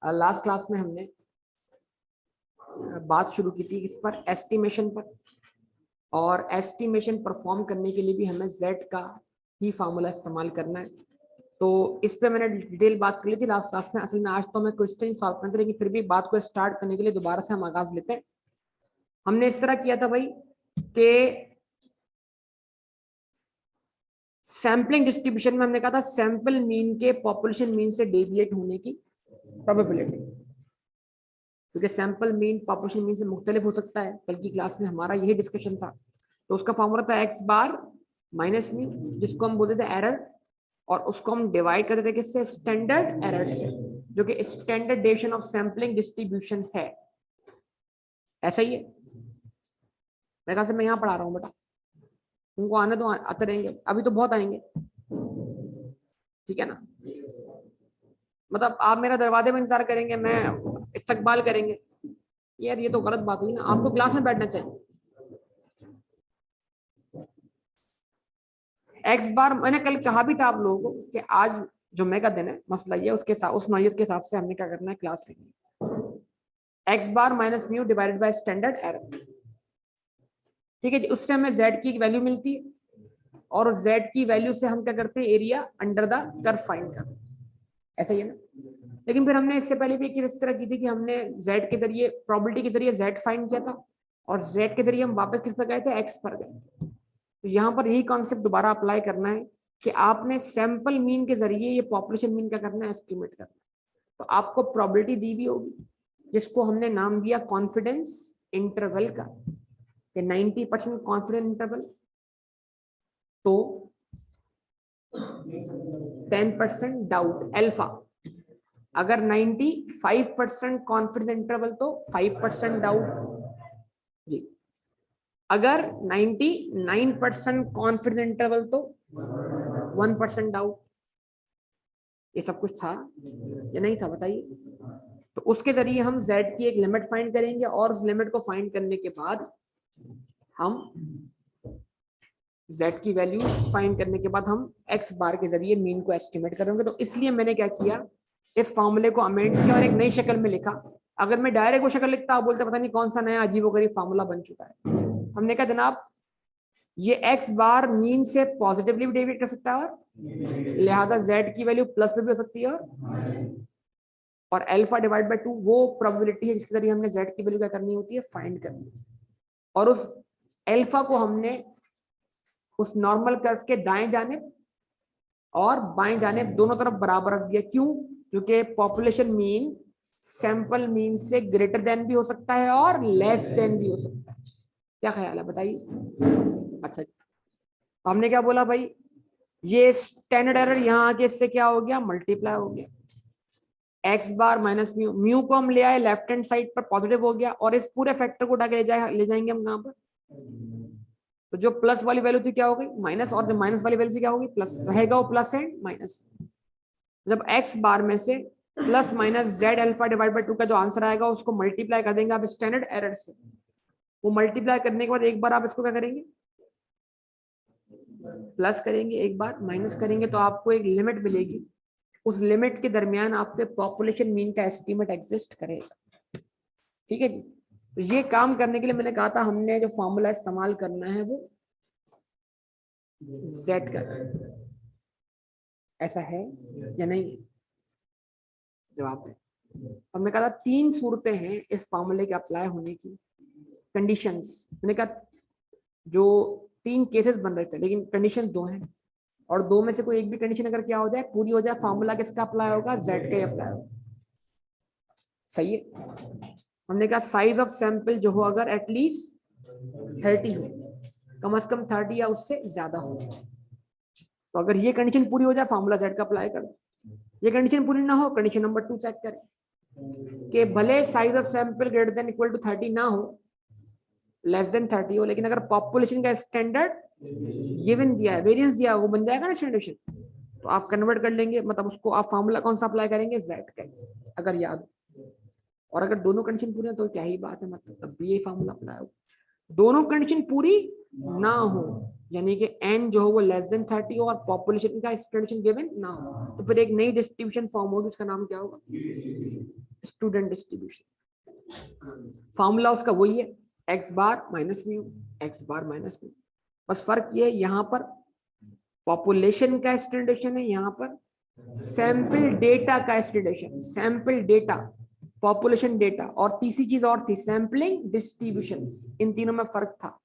Last class में हमने बात शुरू की थी इस पर, एस्टिमेशन पर। और एस्टिमेशन परफॉर्म करने के लिए भी हमें z का ही फार्मूला इस्तेमाल करना है। तो इस पे मैंने डिटेल बात कर ली थी लास्ट क्लास में। असल में आज तो हमें क्वेश्चन सॉल्व करते, लेकिन फिर भी बात को स्टार्ट करने के लिए दोबारा से हम आगाज लेते हैं। हमने इस तरह किया था भाई कि सैम्पलिंग डिस्ट्रीब्यूशन में हमने कहा था सैंपल मीन के पॉपुलेशन मीन से डेविएट होने की प्रोबेबिलिटी, क्योंकि सैंपल मीन पॉपुलेशन मीन से मुख्तलिफ हो सकता है। कल की क्लास में हमारा यही डिस्कशन था। तो उसका फॉर्मूला था एक्स बार माइनस म्यू, जिसको हम बोलते थे एरर, और उसको हम डिवाइड करते थे किससे? स्टैंडर्ड एरर से, जो कि standard deviation of sampling distribution है। ऐसा ही है, मेरे ख्याल से मैं यहाँ पढ़ा रहा हूँ बेटा, उनको आने तो आते रहेंगे, अभी तो बहुत आएंगे, ठीक है ना। मतलब आप मेरा दरवाजे में इंतजार करेंगे, मैं इस्तकबाल करेंगे, यार ये तो गलत बात हुई ना। आपको क्लास में बैठना चाहिए। एक्स बार मैंने कल कहा भी था आप लोगों को कि आज जुम्मे का दिन है, मसला ये उसके साथ उस नौयत के हिसाब से हमने क्या करना है, क्लास लेनी। X bar minus mu divided by standard error, ठीक है जी। उससे हमें जेड की वैल्यू मिलती है, और उस जेड की वैल्यू से हम क्या करते हैं, area under the curve find करते हैं। ऐसा ही है ना। लेकिन फिर हमने इससे पहले भी इस तरह की थी कि हमने z के जरिए, प्रोबेबिलिटी के जरिए z फाइंड किया था, और z के जरिए हम वापस किस पर गए थे, x पर गए थे। तो यहाँ पर यही कॉन्सेप्ट दोबारा अप्लाई करना है कि आपने सैंपल मीन के जरिए ये पॉपुलेशन मीन का करना है, एस्टिमेट करना है। तो आपको प्रोबेबिलिटी दी भी होगी, जिसको हमने नाम दिया कॉन्फिडेंस इंटरवल का, 90% कॉन्फिडेंस इंटरवल, तो 10% डाउट अल्फा। अगर 95% कॉन्फिडेंस इंटरवल तो 5% डाउट जी। अगर 99% कॉन्फिडेंस इंटरवल तो 1% डाउट। ये सब कुछ था या नहीं था, बताइए। तो उसके जरिए हम z की एक लिमिट फाइंड करेंगे, और उस लिमिट को फाइंड करने के बाद हम z की वैल्यू फाइंड करने के बाद हम x बार के जरिए मीन को एस्टिमेट करेंगे। तो इसलिए मैंने क्या किया, इस फॉर्मूले को अमेंड किया और एक नई शक्ल में लिखा। अगर मैं डायरेक्ट वो शक्ल लिखता, आप बोलते पता नहीं कौन सा नया अजीबोगरीब फॉर्मूला बन चुका है। हमने कहा जनाब ये x बार मीन से पॉजिटिवली भी डेविएट कर सकता है, और लिहाजा z की वैल्यू प्लस में भी हो सकती है, और अल्फा डिवाइड बाय 2 वो प्रोबेबिलिटी है जिसके जरिए हमने z की वैल्यू क्या करनी होती है, फाइंड करनी। और उस अल्फा को हमने उस नॉर्मल कर्व के दाएं जानिब और बाएं जानिब दोनों तरफ बराबर रख दिया। क्यों? क्योंकि पॉपुलेशन मीन सैंपल मीन से ग्रेटर देन भी हो सकता है और लेस देन भी हो सकता है। क्या ख्याल है, बताइए। अच्छा, हमने क्या बोला भाई, ये स्टैंडर्ड एरर यहाँ आके इससे क्या हो गया, मल्टीप्लाई हो गया। एक्स बार माइनस म्यू, म्यू को हम ले आए लेफ्ट हैंड साइड पर, पॉजिटिव हो गया, और इस पूरे फैक्टर को उठा के ले जाएंगे हम कहां पर। तो जो प्लस वाली वैल्यू थी क्या हो गई, माइनस, और जो माइनस वाली वैल्यू थी क्या होगी, प्लस रहेगा। वो प्लस एंड माइनस, जब एक्स बार में से plus minus Z alpha divide by 2 का जो आंसर आएगा उसको मल्टीप्लाई कर देंगे आप स्टैंडर्ड एरर से। वो मल्टीप्लाई करने के बाद एक बार आप इसको क्या करेंगे, प्लस करेंगे, एक बार माइनस करेंगे, तो आपको एक लिमिट मिलेगी। उस लिमिट के दरमियान आपके पॉपुलेशन मीन का एस्टीमेट एग्जिस्ट करेगा, ठीक है जी। तो ये काम करने के लिए मैंने कहा था हमने जो फॉर्मूला इस्तेमाल करना है वो z का। ऐसा है या नहीं है, जवाब दें। हमने कहा था 3 सूरतें हैं इस फॉर्मूले के अप्लाई होने की, कंडीशंस। मैंने कहा जो 3 केसेस बन रहे थे, लेकिन कंडीशन 2 हैं, और 2 में से कोई एक भी कंडीशन अगर क्या हो जाए, पूरी हो जाए, फॉर्मूला किसका अप्लाई होगा, z का अप्लाई होगा। सही है। हमने कहा साइज ऑफ सैंपल जो हो अगर एटलीस्ट 30 हो, कम से कम 30 या उससे ज्यादा हो। तो अगर ये कंडीशन पूरी हो जाए, फॉर्मूला z का अप्लाई कर दो। ये कंडीशन पूरी ना हो, कंडीशन नंबर 2 चेक करें कि भले size of sample greater than equal to 30 ना हो, लेस देन 30 हो, लेकिन अगर पॉपुलेशन का स्टैंडर्ड गिवन दिया है, वेरिएंस दिया है, वो बन जाएगा ना स्टैंडर्ड। तो आप कन्वर्ट कर लेंगे, मतलब उसको आप फॉर्मूला कौन सा अप्लाई करेंगे, z का, अगर याद। और अगर दोनों कंडीशन पूरी है तो क्या ही बात है, मतलब तब भी यही फॉर्मूला अप्लाई होगा। दोनों कंडीशन पूरी ना हो, यानी कि n जो हो वो लेस देन 30 और पॉपुलेशन का कंडीशन गिवन ना हो, तो फिर एक नई डिस्ट्रीब्यूशन फॉर्म होगी, उसका नाम क्या होगा? Student distribution. फॉर्मूला उसका वही है, x बार माइनस म्यू, x बार माइनस म्यू। बस फर्क ये है, यहाँ पर पॉपुलेशन का स्टैंडर्डेशन है, यहाँ पर सैंपल डेटा का स्टैंडर्डेशन। सैंपल डेटा, पॉपुलेशन डेटा, और तीसरी चीज और थी सैंपलिंग डिस्ट्रीब्यूशन। इन तीनों में फर्क था,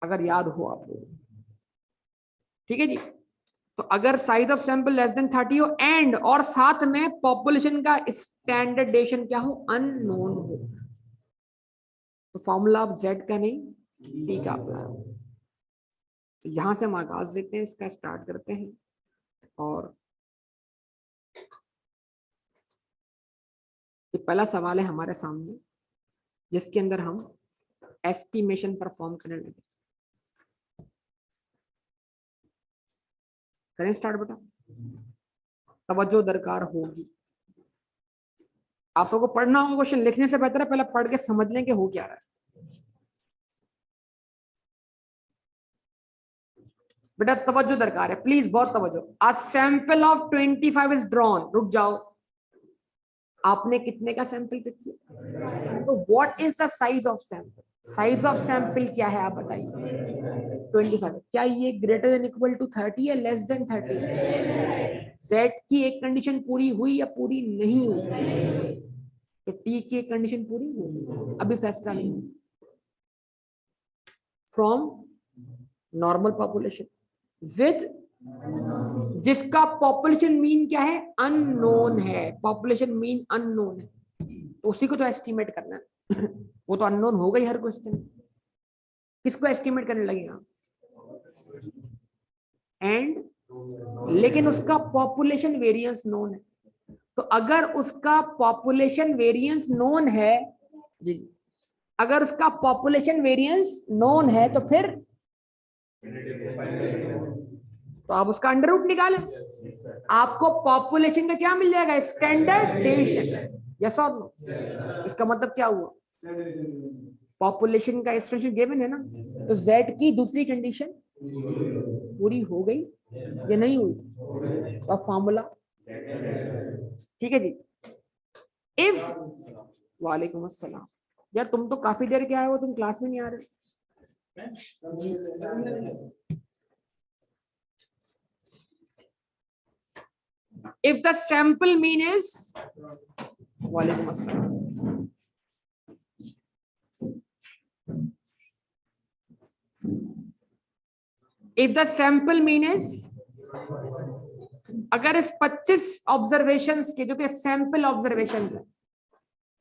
अगर याद हो आप लोगों को। ठीक है जी। तो अगर size of sample less than 30 हो एंड और साथ में पॉपुलेशन का स्टैंडर्डेशन क्या हो? अननोन हो, तो फॉर्मूला ऑफ जेड का नहीं टी का अप्लाई हो। तो यहां से हम आगाज देखते हैं, इसका स्टार्ट करते हैं। और ये पहला सवाल है हमारे सामने, जिसके अंदर हम एस्टिमेशन परफॉर्म करने लगे। करें स्टार्ट बेटा? तवज्जो दरकार होगी। आप सबको पढ़ना होगा, क्वेश्चन लिखने से बेहतर है पहले पढ़ के समझ लें कि हो क्या रहा है। बेटा तवज्जो दरकार है, प्लीज बहुत तवज्जो। A sample of 25 is drawn. रुक जाओ, आपने कितने का सैंपल पिक किया? तो what is the size of sample? Size of sample क्या है आप बताइए? 25। क्या ये ग्रेटर देन इक्वल टू 30 है, लेस देन 30? सेट की एक कंडीशन पूरी हुई या पूरी नहीं हुई? तो टी की एक कंडीशन पूरी हुई, अभी फैसला नहीं हुआ। फ्रॉम नॉर्मल पॉपुलेशन विद, जिसका पॉपुलेशन मीन क्या है? अननोन है। पॉपुलेशन मीन अननोन है, तो उसी को तो एस्टिमेट करना है। वो तो अननोन हो गई हर क्वेश्चन। किसको एस्टिमेट करने लगेगा? एंड, लेकिन उसका पॉपुलेशन वेरिएंस नोन है। तो अगर उसका पॉपुलेशन वेरिएंस नोन है जी, अगर उसका पॉपुलेशन वेरिएंस नोन है तो फिर तो आप उसका अंडर रूट निकालें। आपको पॉपुलेशन का क्या मिल जाएगा? Standard deviation. यस और नो? इसका मतलब क्या हुआ? पॉपुलेशन का एस्टिमेशन गिवन है ना, तो z की दूसरी कंडीशन पूरी हो गई या नहीं हुई? और फॉर्मूला, ठीक है जी। इफ, वालेकुम अस्सलाम। यार तुम तो काफी देर के आए हो, तुम क्लास में नहीं आ रहे जी। If the sample mean is, वालेकुम अस्सलाम, if the sample mean is, अगर इस 25 ऑब्जर्वेशंस के, जो कि सैंपल ऑब्जर्वेशंस है,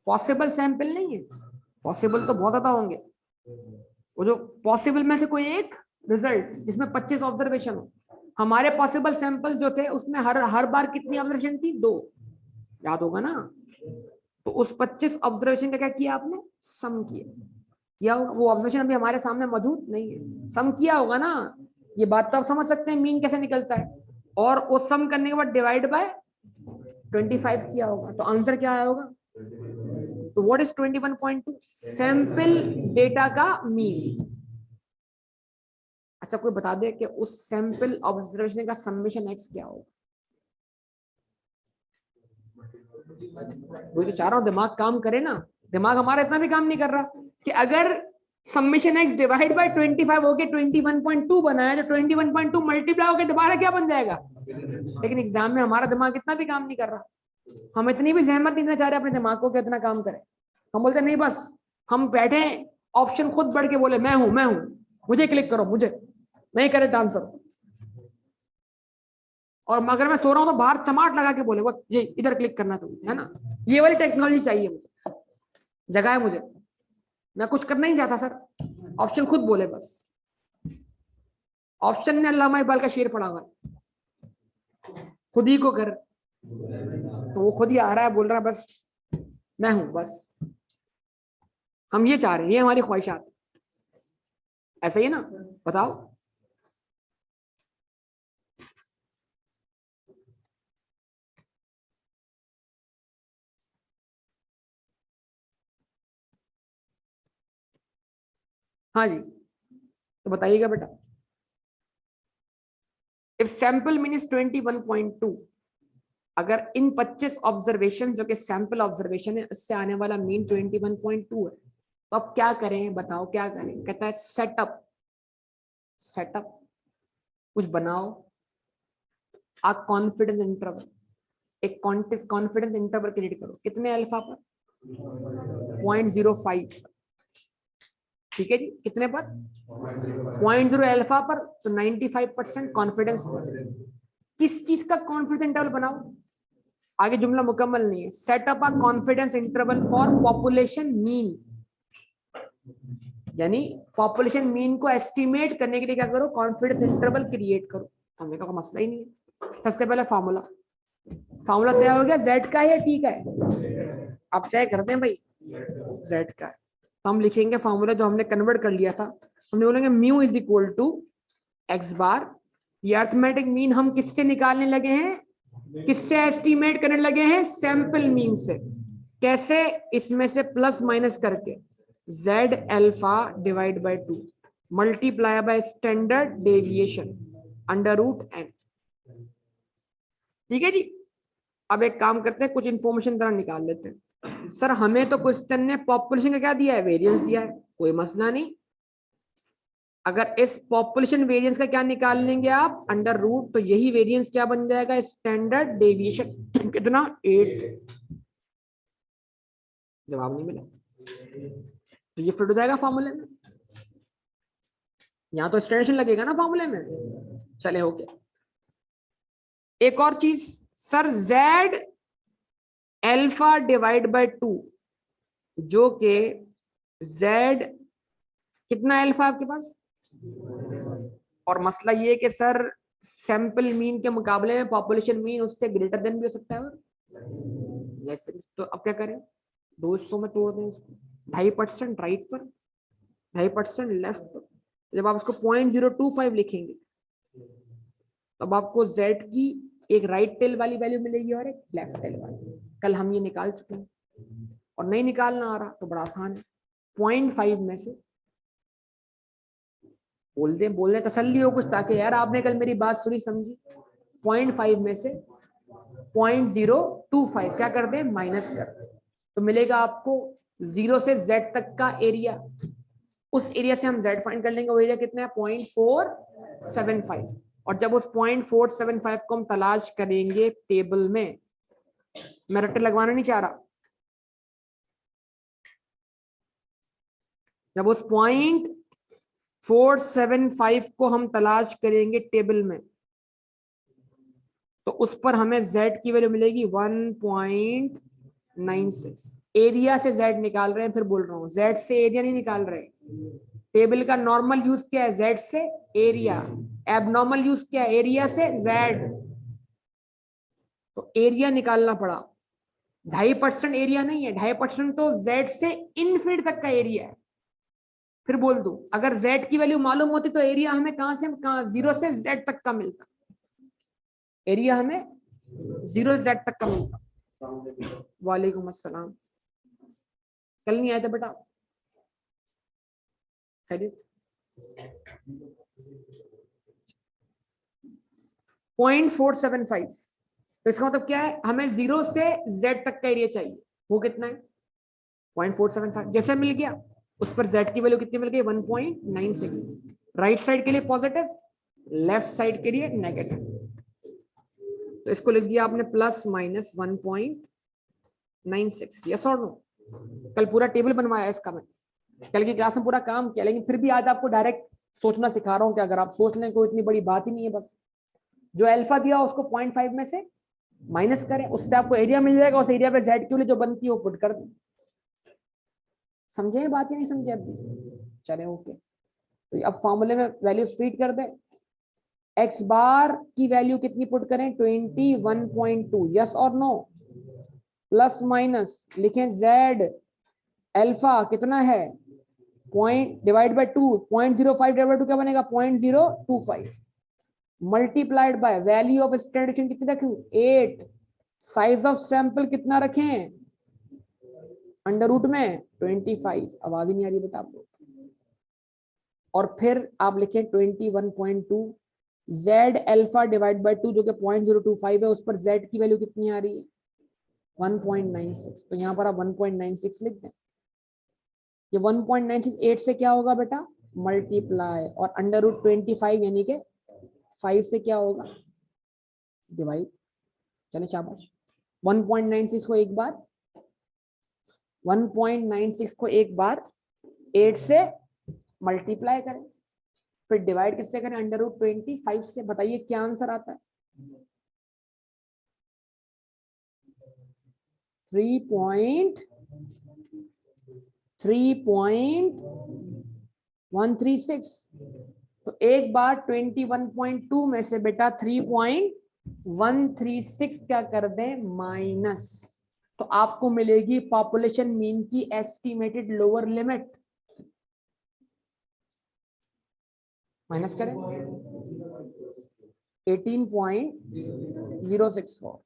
पॉसिबल सैंपल नहीं है, पॉसिबल तो बहुत ज्यादा होंगे, वो जो पॉसिबल में से कोई एक रिजल्ट जिसमें 25 ऑब्जर्वेशन हो। हमारे पॉसिबल सैंपल्स जो थे उसमें हर बार कितनी ऑब्जर्वेशन थी? 2, याद होगा ना? तो उस 25 ऑब्जर्वेशन का क्या किया आपने? सम किया होगा। वो ऑब्जर्वेशन अभी हमारे सामने मौजूद नहीं है, सम किया होगा ना? ये बात तो आप समझ सकते हैं मीन कैसे निकलता है। और उस सम करने के बाद डिवाइड बाय 25 किया होगा, तो आंसर क्या आया होगा? तो व्हाट इज 21.2? सैंपल डेटा का मीन। अच्छा कोई बता दे कि उस सैंपल ऑब्जर्वेशन का समेशन एक्स क्या होगा? वही तो चाह रहा हूं, दिमाग काम करे ना। दिमाग हमारा इतना भी काम नहीं कर रहा कि अगर समेशन एक्स डिवाइड बाय 25 होके 21.2 बनाया, तो 21.2 मल्टीप्लाई होके दोबारा क्या बन जाएगा? लेकिन एग्जाम में हमारा दिमाग इतना भी काम नहीं कर रहा। हम इतनी भी जहमत नहीं देना चाह रहे अपने दिमाग को कि इतना काम करे। हम बोलते नहीं, बस हम बैठे, ऑप्शन खुद बढ़ के बोले मैं हूं, मुझे क्लिक करो, मुझे नहीं करेक्ट आंसर। और अगर मैं सो रहा हूं तो बाहर चमाट लगा के बोले वो ये इधर क्लिक करना, तो है ना? ये वाली टेक्नोलॉजी चाहिए मुझे, जगह है मुझे। मैं कुछ करना नहीं चाहता सर, ऑप्शन खुद बोले बस। ऑप्शन में अल्लामा इकबाल का शेर पड़ा हुआ है, खुद ही को कर, तो वो खुद ही आ रहा है, बोल रहा है बस मैं हूं, बस। हम ये चाह रहे हैं, ये हमारी ख्वाहिशात, ऐसा ही है ना? बताओ। हाँ जी, तो बताइएगा बेटा। इफ सैंपल मीन इज 21.2, अगर इन 25 ऑब्जर्वेशन जो कि सैंपल ऑब्जर्वेशन है उससे आने वाला मीन 21.2 है, तो अब क्या करें बताओ, क्या करें? कहता है सेटअप, सेटअप कुछ बनाओ आ कॉन्फिडेंस इंटरवल, एक कॉन्फिडेंस इंटरवल क्रिएट करो। कितने अल्फा पर? 0.05। ठीक है जी, कितने पर? 0.0 अल्फा पर, तो 95% कॉन्फिडेंस पर। किस चीज का कॉन्फिडेंस इंटरवल बनाओ? आगे जुमला मुकम्मल नहीं है। Setup a confidence interval for population mean, यानी पॉपुलेशन मीन को एस्टिमेट करने के लिए क्या करो? कॉन्फिडेंस इंटरवल क्रिएट करो। हमने कहा मसला ही नहीं है। सबसे पहले फार्मूला, फार्मूला तय हो गया, जेड का है या टी का है? आप तय कर दें भाई, जेड का है। तो हम लिखेंगे फार्मूला जो हमने कन्वर्ट कर लिया था, हमने बोलेंगे mu is equal to x bar. ये अर्थमेटिक मीन हम किससे निकालने लगे हैं? किससे एस्टिमेट करने लगे हैं? सैंपल मीन से। कैसे? इसमें से प्लस माइनस करके z alpha divide by 2 multiply by standard deviation under root n. ठीक है जी। अब एक काम करते हैं, कुछ इंफॉर्मेशन तरह निकाल लेते हैं। सर हमें तो क्वेश्चन ने पॉपुलेशन का क्या दिया है? वेरिएंस दिया है, कोई मसला नहीं। अगर इस पॉपुलेशन वेरिएंस का क्या निकाल लेंगे आप? अंडर रूट, तो यही वेरिएंस क्या बन जाएगा? Standard deviation. कितना? 8। जवाब नहीं मिला, तो ये फिट हो जाएगा फॉर्मूले में। यहां तो स्टैंडर्ड लगेगा ना फॉर्मूले में। चले हो गया। एक और चीज sir, Z alpha divide by 2, जो के जेड कितना अल्फा आपके पास? और मसला ये है कि सर सैंपल मीन के मुकाबले में पॉपुलेशन मीन उससे ग्रेटर देन भी हो सकता है। और यस, तो अब क्या करें? 200 में तोड़ दें इसको। 2.5% राइट पर, 2.5% लेफ्ट पर। जब आप इसको 0.025 लिखेंगे, तब आपको z की एक राइट टेल वाली वैल्यू मिलेगी और एक लेफ्ट टेल वाली। कल हम ये निकाल चुके हैं, और नहीं निकालना आ रहा तो बड़ा आसान है। 0.5 में से बोल दे तसल्ली हो कुछ, ताकि यार आपने कल मेरी बात सुनी समझी। 0.5 में से 0.025 क्या कर दे? माइनस कर दे, तो मिलेगा आपको 0 से z तक का एरिया। उस एरिया से हम z फाइंड कर लेंगे। वो एरिया कितना है? 0.475। और जब उस 0.475 को हम तलाश करेंगे टेबल में, मैं रट्टे लगवाना नहीं चाह रहा, जब उस 0.475 को हम तलाश करेंगे टेबल में, तो उस पर हमें z की वैल्यू मिलेगी 1.96। एरिया से z निकाल रहे हैं, फिर बोल रहा हूं z से एरिया नहीं निकाल रहे। टेबल का नॉर्मल यूज क्या है? z से एरिया। एबनॉर्मल यूज क्या है? एरिया से z। तो एरिया निकालना पड़ा। 2.5% एरिया नहीं है, 2.5% तो z से इनफिनिट तक का एरिया है। फिर बोल दूं, अगर z की वैल्यू मालूम होती तो एरिया हमें कहां से, कहां 0 से z तक का मिलता। एरिया हमें 0 से z तक का मिलता। वालेकुम अस्सलाम। कल नहीं आए थे बेटा? खैरियत? 0.475, तो इसका मतलब क्या है? हमें 0 से z तक का एरिया चाहिए। वो कितना है? 0.475। जैसे मिल गया, उस पर z की वैल्यू कितनी मिल गई? 1.96। राइट साइड के लिए पॉजिटिव, लेफ्ट साइड के लिए नेगेटिव। तो इसको लिख दिया आपने प्लस माइनस 1.96। यस और नो? कल पूरा टेबल बनवाया इसका, मैं कल की क्लास में पूरा काम किया, लेकिन फिर भी आज आपको डायरेक्ट सोचना सिखा रहा हूं कि अगर आप सोच लें कोई इतनी बड़ी बात ही नहीं है। बस जो अल्फा दिया उसको 0.5 में से माइनस करें, उससे आपको एरिया मिल जाएगा। उस एरिया पे जेड की जो बनती है वो पुट कर दें। समझे बात ही नहीं समझे अभी? चले ओके। तो अब फॉर्मूले में वैल्यू फीड कर दें। एक्स बार की वैल्यू कितनी पुट करें? 21.2। यस और नो? प्लस माइनस लिखें जेड अल्फा कितना है? Point divide by 2, 0.05 divide by 2 क्या बनेगा? 0.025 multiplied by value of standard कितनी रखें? 8। साइज ऑफ सैंपल कितना रखें? अंडर रूट में 25। आवाज ही नहीं आ रही बेटा आपको? और फिर आप लिखें 21.2 z अल्फा डिवाइड बाय 2 जो कि 0.025 है, उस पर z की वैल्यू कितनी आ रही है 1.96। तो यहाँ पर आप 1.96 लिख दें। ये 1.96 8 से क्या होगा बेटा मल्टीप्लाई, और √25 यानी कि 5 से क्या होगा डिवाइड। चले शाबाश। 1.96 को एक बार 1.96 को एक बार 8 से मल्टीप्लाई करें, फिर डिवाइड किससे करें √25 से। बताइए क्या आंसर आता है 3.136। तो एक बार 21.2 में से बेटा 3.136 क्या कर दें माइनस, तो आपको मिलेगी पॉपुलेशन मीन की एस्टिमेटेड लोअर लिमिट। माइनस करें 18.064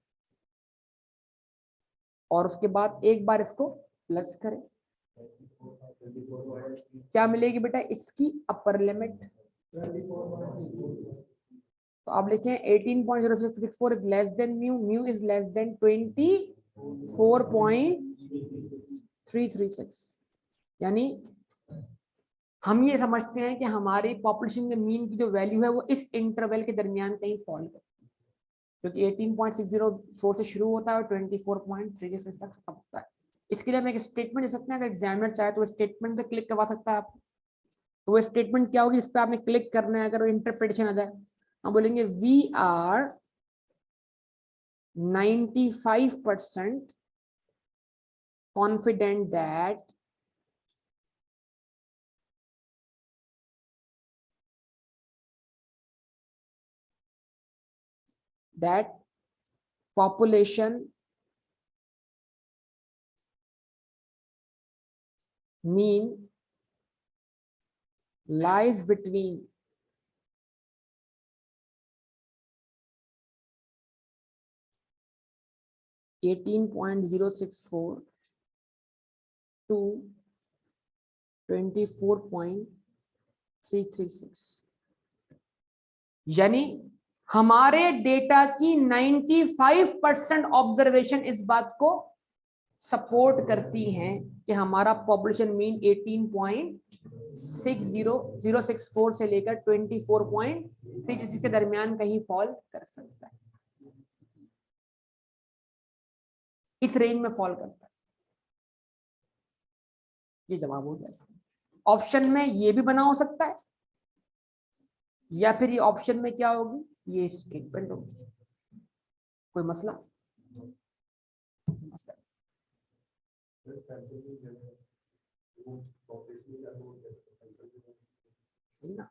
और उसके बाद एक बार इसको प्लस करें, क्या मिलेगी बेटा इसकी अपर लिमिट। तो आप लिखें 18.064 is less than mu, mu is less than 24.336। यानी हम ये समझते हैं कि हमारी पॉपुलेशन के मीन की जो वैल्यू है वो इस इंटरवल के दरमियान कहीं फॉल कर, क्योंकि 18.604 से शुरू होता है और 24.36 तक खत्म होता है। इसके लिए हम एक स्टेटमेंट दे सकते हैं, अगर एग्जामिनर चाहे तो स्टेटमेंट पे क्लिक करवा सकता है आप। तो वो स्टेटमेंट क्या होगी, इस पर आपने क्लिक करना है, अगर इंटरप्रिटेशन आ जाए हम बोलेंगे we are 95% confident that population mean lies between 18.064 to 24.336। यानी हमारे डेटा की 95% ऑब्जर्वेशन इस बात को सपोर्ट करती हैं कि हमारा पॉपुलेशन मीन 18.60064 से लेकर 24.336 के दरमियान कहीं फॉल कर सकता है, इस रेंज में फॉल करता है। ये जवाब हो गया। ऑप्शन में ये भी बना हो सकता है, या फिर ये ऑप्शन में क्या होगी ये स्टेटमेंट होगी। कोई मसला ना,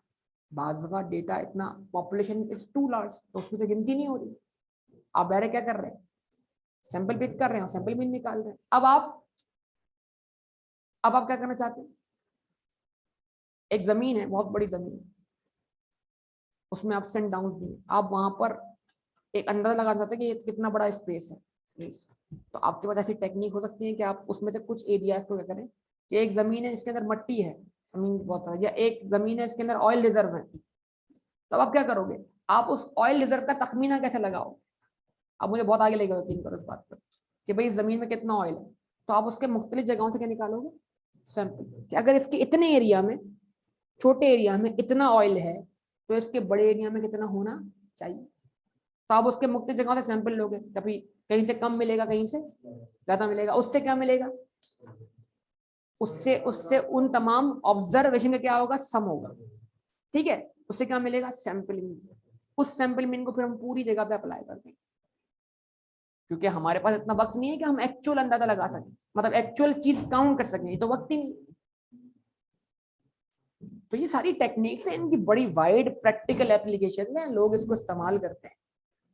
बाज़ का डेटा इतना पॉपुलेशन इज टू लार्ज तो उसमें से गिनती नहीं हो रही। आप डायरेक्ट क्या कर रहे हैं सैंपल पिक कर रहे हैं, सैंपल मीन निकाल रहे हैं। अब आप क्या करना चाहते हैं, एक जमीन है बहुत बड़ी जमीन, उसमें अप्स एंड डाउन भी, आप वहां पर एक अंदाजा लगा चाहते हैं कि ये कितना बड़ा स्पेस है। तो आपके पास ऐसी टेक्निक हो सकती है कि आप उसमें से कुछ एरियाज को क्या करें कि एक जमीन है जिसके अंदर मट्टी है, जमीन बहुत सारा, या एक जमीन है इसके अंदर ऑयल रिजर्व है। तो आप क्या करोगे, आप उस ऑयल रिजर्व का तखमीना कैसे लगाओ। अब मुझे बहुत आगे लेके यकीन करो इस बात पर कि भाई इस जमीन में कितना ऑयल है, तो आप उसके मुख्तलिफ जगहों से क्या निकालोगे सैंपल, कि अगर इसके इतने एरिया में, छोटे एरिया में इतना ऑयल है तो इसके बड़े एरिया में कितना होना चाहिए। तो आप उसके मुख्तलिफ जगहों से सैंपल लोगे, कभी कहीं से कम मिलेगा कहीं से ज्यादा मिलेगा। उससे क्या मिलेगा, उससे उससे उन तमाम ऑब्जर्वेशन का क्या होगा सम होगा, ठीक है। उससे क्या मिलेगा सैंपल मीन। उस सैंपल मीन को फिर हम पूरी जगह पे अप्लाई कर देंगे, क्योंकि हमारे पास इतना वक्त नहीं है कि हम एक्चुअल अंदाजा लगा सकें, मतलब एक्चुअल चीज काउंट कर सकें, तो वक्त ही नहीं। तो ये सारी टेक्निक्स हैं, इनकी बड़ी वाइड प्रैक्टिकल एप्लीकेशन है, लोग इसको इस्तेमाल करते हैं।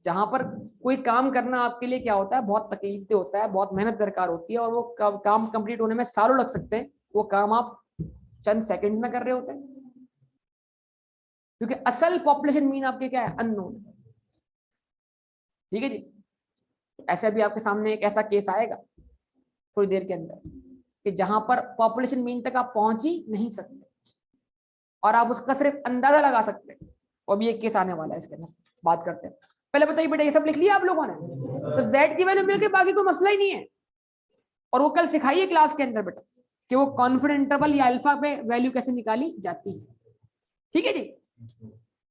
जहां पर कोई काम करना आपके लिए क्या होता है बहुत तकलीफ से होता है, बहुत मेहनत दरकार होती है, और वो काम कंप्लीट होने में सालों लग सकते हैं, वो काम आप चंद सेकंड्स में कर रहे होते हैं, क्योंकि असल पॉपुलेशन मीन आपके क्या है अननोन। ठीक है जी। ऐसा भी आपके सामने एक ऐसा केस आएगा थोड़ी देर के अंदर कि जहां पर पॉपुलेशन मीन तक आप पहुंच ही नहीं सकते, और आप उसका सिर्फ अंदाजा लगा सकते हैं। और भी एक केस आने वाला है इसके अंदर, बात करते हैं। पहले बताइए बेटा, ये सब लिख लिया आप लोगों ने? तो z की वैल्यू मिल के बाकी कोई मसला ही नहीं है। और वो कल सिखाइए क्लास के अंदर बेटा कि वो कॉन्फिडेंट इंटरवल या अल्फा पे वैल्यू कैसे निकाली जाती है। ठीक है जी,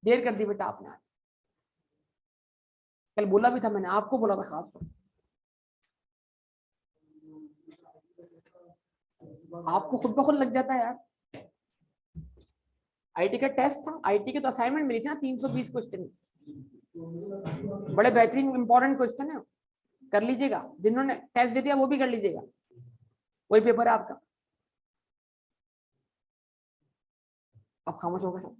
देर कर दी बेटा आपने। कल बोला भी था मैंने, आपको बोला था खास तौर, आपको खुद ब खुद लग जाता है यार। आईटी का टेस्ट था, आईटी के तो असाइनमेंट मिली थी ना 320 क्वेश्चन, बड़े बेहतरीन इंपॉर्टेंट क्वेश्चन है, कर लीजिएगा। जिन्होंने टेस्ट दे दिया वो भी कर लीजिएगा, वही पेपर है आपका। अब खामोश होगा सब।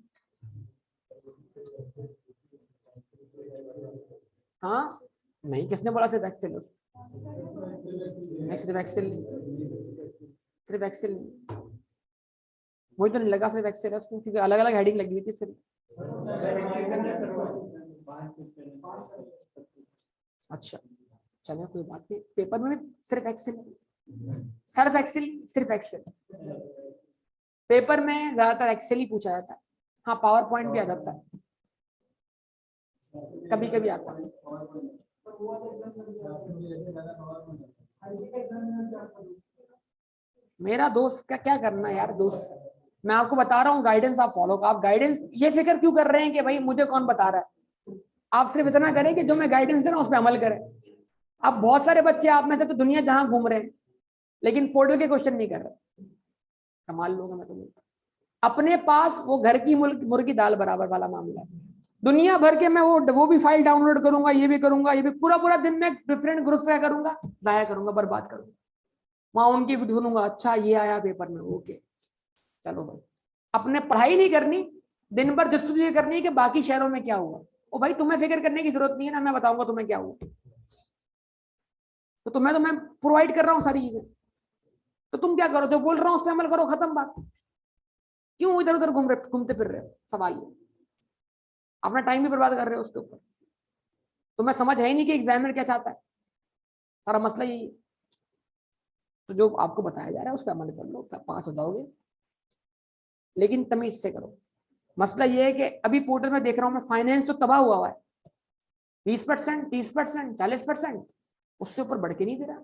हाँ नहीं, किसने बोला सिर्फ एक्सेल? मैं सिर्फ एक्सेल, सिर्फ एक्सेल वही तो नहीं लगा, सिर्फ एक्सेल है उसको, क्योंकि अलग अलग हेडिंग लगी हुई थी फिर। अच्छा चलिए कोई बात नहीं, पेपर में भी सिर्फ एक्सेल, सिर्फ एक्सेल, सिर्फ एक्सेल। पेपर में ज्यादातर एक्सेल ही पूछा जाता है। हाँ पावर पॉइंट भी आ जाता है, कभी कभी आता है। मेरा दोस्त का क्या करना है यार, दोस्त मैं आपको बता रहा हूँ गाइडेंस आप फॉलो करो। आप गाइडेंस ये फिक्र क्यों कर रहे हैं कि भाई मुझे कौन बता रहा है? आप सिर्फ इतना करें कि जो मैं गाइडेंस दे रहा हूँ उस पर अमल करें। अब बहुत सारे बच्चे आप में से तो दुनिया जहां घूम रहे हैं लेकिन पोर्टल के क्वेश्चन नहीं कर रहे। कमाल लोग मैं तो बोलता, अपने पास वो घर की मुर्गी दाल बराबर वाला मामला है। दुनिया भर के मैं वो भी फाइल डाउनलोड करूंगा, ये भी करूंगा, ये भी पूरा पूरा दिन में डिफरेंट ग्रुप पे करूंगा, जाया करूंगा, बर्बाद करूंगा। वहां उनकी भी ढूंढूंगा, अच्छा ये आया पेपर में, ओके चलो भाई। अपने पढ़ाई नहीं करनी, दिन भर जस्तुजी करनी है कि बाकी शहरों में क्या हुआ। ओ भाई तुम्हें फिक्र करने की जरूरत नहीं है ना, मैं बताऊंगा तुम्हें क्या हुआ। तो मैं प्रोवाइड कर रहा हूँ सारी चीजें, तो तुम क्या करो, जो बोल रहा हूँ उस पर अमल करो, खत्म बात। क्यों इधर उधर घूमते फिर रहे हो? सवाल ये, अपना टाइम भी बर्बाद कर रहे हो उसके ऊपर। तो मैं समझ है ही नहीं कि एग्जामिनर क्या चाहता है, सारा मसला यही है। तो जो आपको बताया जा रहा है उस पर अमल कर लो, पास हो जाओगे, लेकिन तमीज से करो। मसला ये है कि अभी पोर्टल में देख रहा हूं मैं, फाइनेंस तो तबाह हुआ है, 20%, 30%, 40%, उससे ऊपर बढ़ के नहीं दे रहा।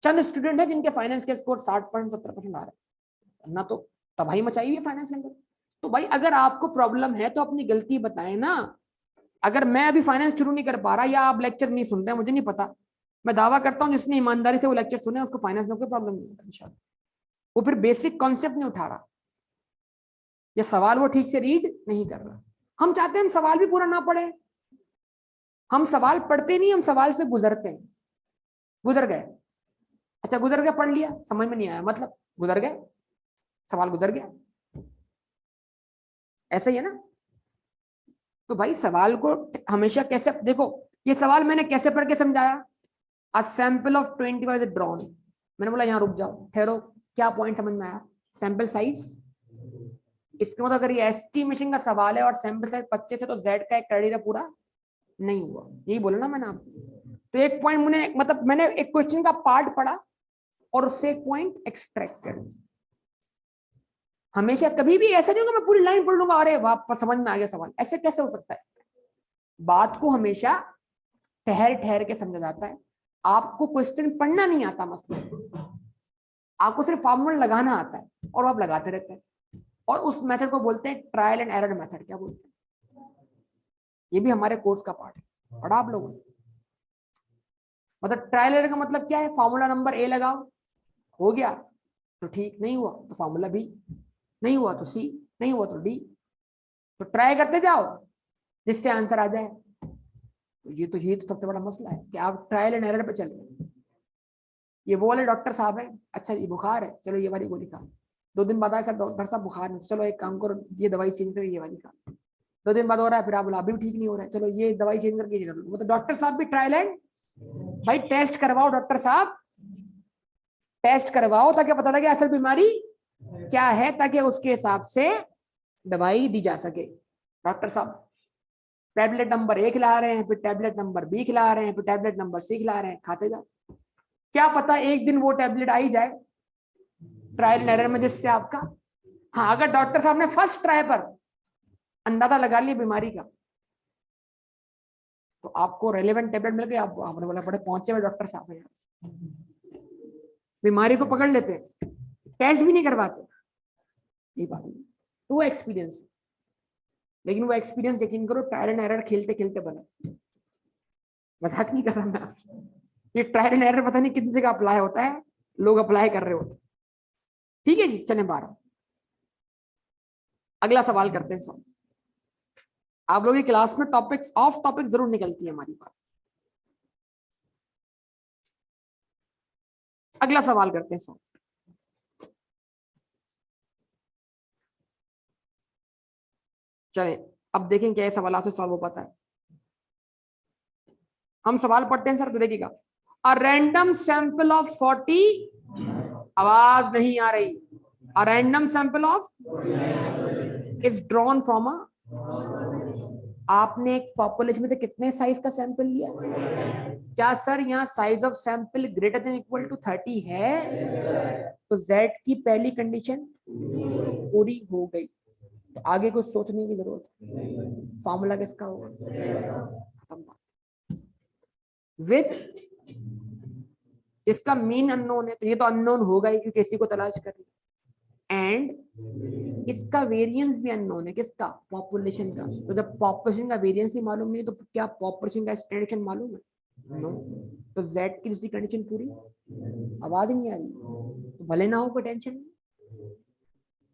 चंद स्टूडेंट है जिनके फाइनेंस के स्कोर 60%, 70% आ रहे हैं, ना तो तबाही मचाई हुई है फाइनेंस के अंदर। तो भाई अगर आपको प्रॉब्लम है तो अपनी गलती बताएं ना। अगर मैं अभी फाइनेंस शुरू नहीं कर पा रहा या आप लेक्चर नहीं सुन रहे, मुझे नहीं पता, मैं दावा करता हूं जिसने ईमानदारी से वो लेक्चर सुने उसको फाइनेंस में कोई प्रॉब्लम नहीं होता इंशाल्लाह। वो फिर बेसिक कॉन्सेप्ट नहीं उठा रहा, ये सवाल वो ठीक से रीड नहीं कर रहा। हम चाहते हैं हम सवाल भी पूरा ना पढ़े, हम सवाल पढ़ते नहीं, हम सवाल से गुजरते हैं। गुजर गए, अच्छा गुजर गया, पढ़ लिया, समझ में नहीं आया, मतलब गुजर गए, सवाल गुजर गया, ऐसा ही है ना। तो भाई सवाल को हमेशा कैसे देखो, ये सवाल मैंने कैसे पढ़ के समझाया, a sample of 20 was drawn. मैंने बोला यहाँ रुक जाओ, ठहरो, क्या पॉइंट समझ में आया? सैंपल साइज, इसका मतलब अगर ये एस्टिमेशन का सवाल है और सैंपल साइज 25 है तो जेड का एक क्राइटेरिया पूरा नहीं हुआ, यही बोला ना मैंने आपको। तो एक पॉइंट मैंने एक क्वेश्चन का पार्ट पढ़ा और उससे एक पॉइंट एक्सट्रैक्ट कर। हमेशा कभी भी ऐसा नहीं होगा मैं पूरी लाइन पढ़ लूंगा, अरे वाह समझ में आ गया सवाल, ऐसे कैसे हो सकता है? बात को हमेशा ठहर ठहर के समझा जाता है। आपको क्वेश्चन पढ़ना नहीं आता, मसला आपको सिर्फ फॉर्मूला लगाना आता है और आप लगाते रहते हैं। और उस मेथड को बोलते हैं ट्रायल एंड एरर मेथड। क्या बोलते हैं? ये भी हमारे कोर्स का पार्ट है, पढ़ा आप लोगों ने? मतलब ट्रायल एरर का मतलब क्या है? फॉर्मूला नंबर ए लगाओ, हो गया तो ठीक, नहीं हुआ तो फॉर्मूला बी, नहीं हुआ तो सी, नहीं हुआ तो डी। तो ट्राई करते जाओ जिससे आंसर आ जाए। तो ये तो सबसे बड़ा मसला है कि आप ट्रायल एंड एरर पे चल रहे। ये वो वाले डॉक्टर साहब है, अच्छा ये बुखार है, चलो ये वाली गोली खा। 2 दिन बाद आया सर डॉक्टर साहब बुखार नहीं, चलो एक काम करो ये दवाई चेंज करो, ये वाली खा। 2 दिन बाद हो रहा है, फिर आप बोला अभी भी ठीक नहीं हो रहा है, चलो ये दवाई चेंज करके कर लो। मतलब डॉक्टर साहब भी ट्रायल एंड, भाई टेस्ट करवाओ डॉक्टर साहब, टेस्ट करवाओ ताकि पता लगे असल बीमारी क्या है, ताकि उसके हिसाब से दवाई दी जा सके। डॉक्टर साहब टैबलेट नंबर 1 खिला रहे हैं, फिर टैबलेट नंबर बी खिला रहे हैं, फिर टैबलेट नंबर सी खिला रहे हैं, खाते जाओ। क्या पता एक दिन वो टैबलेट आई जाए ट्रायल एंड एरर में जिससे आपका हाँ, अगर डॉक्टर साहब ने फर्स्ट ट्राई पर अंदाजा लगा लिया बीमारी का, तो आपको रेलेवेंट टेबलेट मिल गया, आपने बोला बड़े पहुंचे हुए डॉक्टर साहब हैं, बीमारी को पकड़ लेते हैं, टेस्ट भी नहीं करवाते, ये बात नहीं। तो वो एक्सपीरियंस, लेकिन वो एक्सपीरियंस यकीन करो ट्रायल एंड एरर खेलते खेलते बना। मजाक नहीं कर रहा मैं आपसे, ये ट्रायल एंड एरर पता नहीं कितनी जगह अप्लाई होता है, लोग अप्लाई कर रहे होते। ठीक है जी, चले 12 अगला सवाल करते हैं। सब आप लोगों की क्लास में टॉपिक्स ऑफ टॉपिक जरूर निकलती है हमारी बात। अगला सवाल करते हैं। सब चले अब देखें क्या सवाल आपसे सॉल्व हो पाता है। हम सवाल पढ़ते हैं सर, तो देखिएगा, अ रैंडम सैंपल ऑफ 40, आवाज नहीं आ रही, a random sample of is drawn from a, आपने एक पॉपुलेशन में से कितने साइज का सैंपल लिया? क्या सर यहाँ size of sample greater than equal to 30 है? तो Z की पहली कंडीशन पूरी हो गई, तो आगे कुछ सोचने की जरूरत, फॉर्मूला किसका होगा? विद इसका मीन अननोन है, तो ये तो अननोन होगा ही क्योंकि इसी को तलाश कर रही है, एंड इसका वेरिएंस भी अननोन है, किसका? पॉपुलेशन का। तो जब पॉपुलेशन का वेरिएंस ही मालूम नहीं तो क्या पॉपुलेशन का स्टैंडर्ड मालूम है? नो। तो Z की दूसरी कंडीशन पूरी, आवाज नहीं आ रही तो भले ना हो, कोई टेंशन नहीं,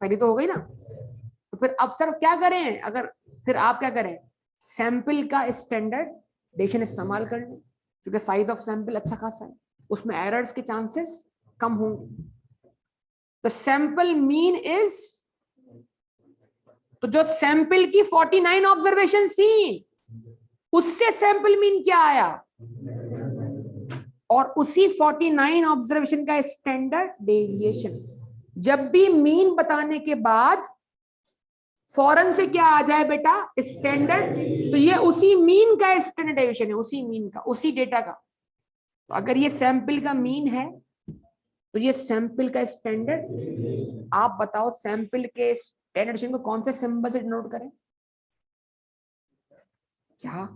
पहली तो हो गई ना। तो फिर अब सर क्या करें? अगर फिर आप क्या करें, सैंपल का स्टैंडर्डेशन इस्तेमाल कर लें, क्योंकि साइज ऑफ सैंपल अच्छा खासा है, उसमें एरर्स के चांसेस कम होंगे। द सैंपल मीन इज, तो जो सैंपल की 49 ऑब्जर्वेशन थी उससे सैंपल मीन क्या आया, और उसी 49 ऑब्जर्वेशन का स्टैंडर्ड डेविएशन। जब भी मीन बताने के बाद फौरन से क्या आ जाए बेटा? स्टैंडर्ड। तो ये उसी मीन का स्टैंडर्ड डेविएशन है, उसी मीन का, उसी डेटा का। तो अगर ये सैंपल का मीन है तो ये सैंपल का स्टैंडर्ड। आप बताओ सैंपल के स्टैंडर्ड डेविएशन को कौन से सिंबल से डिनोट करें? क्या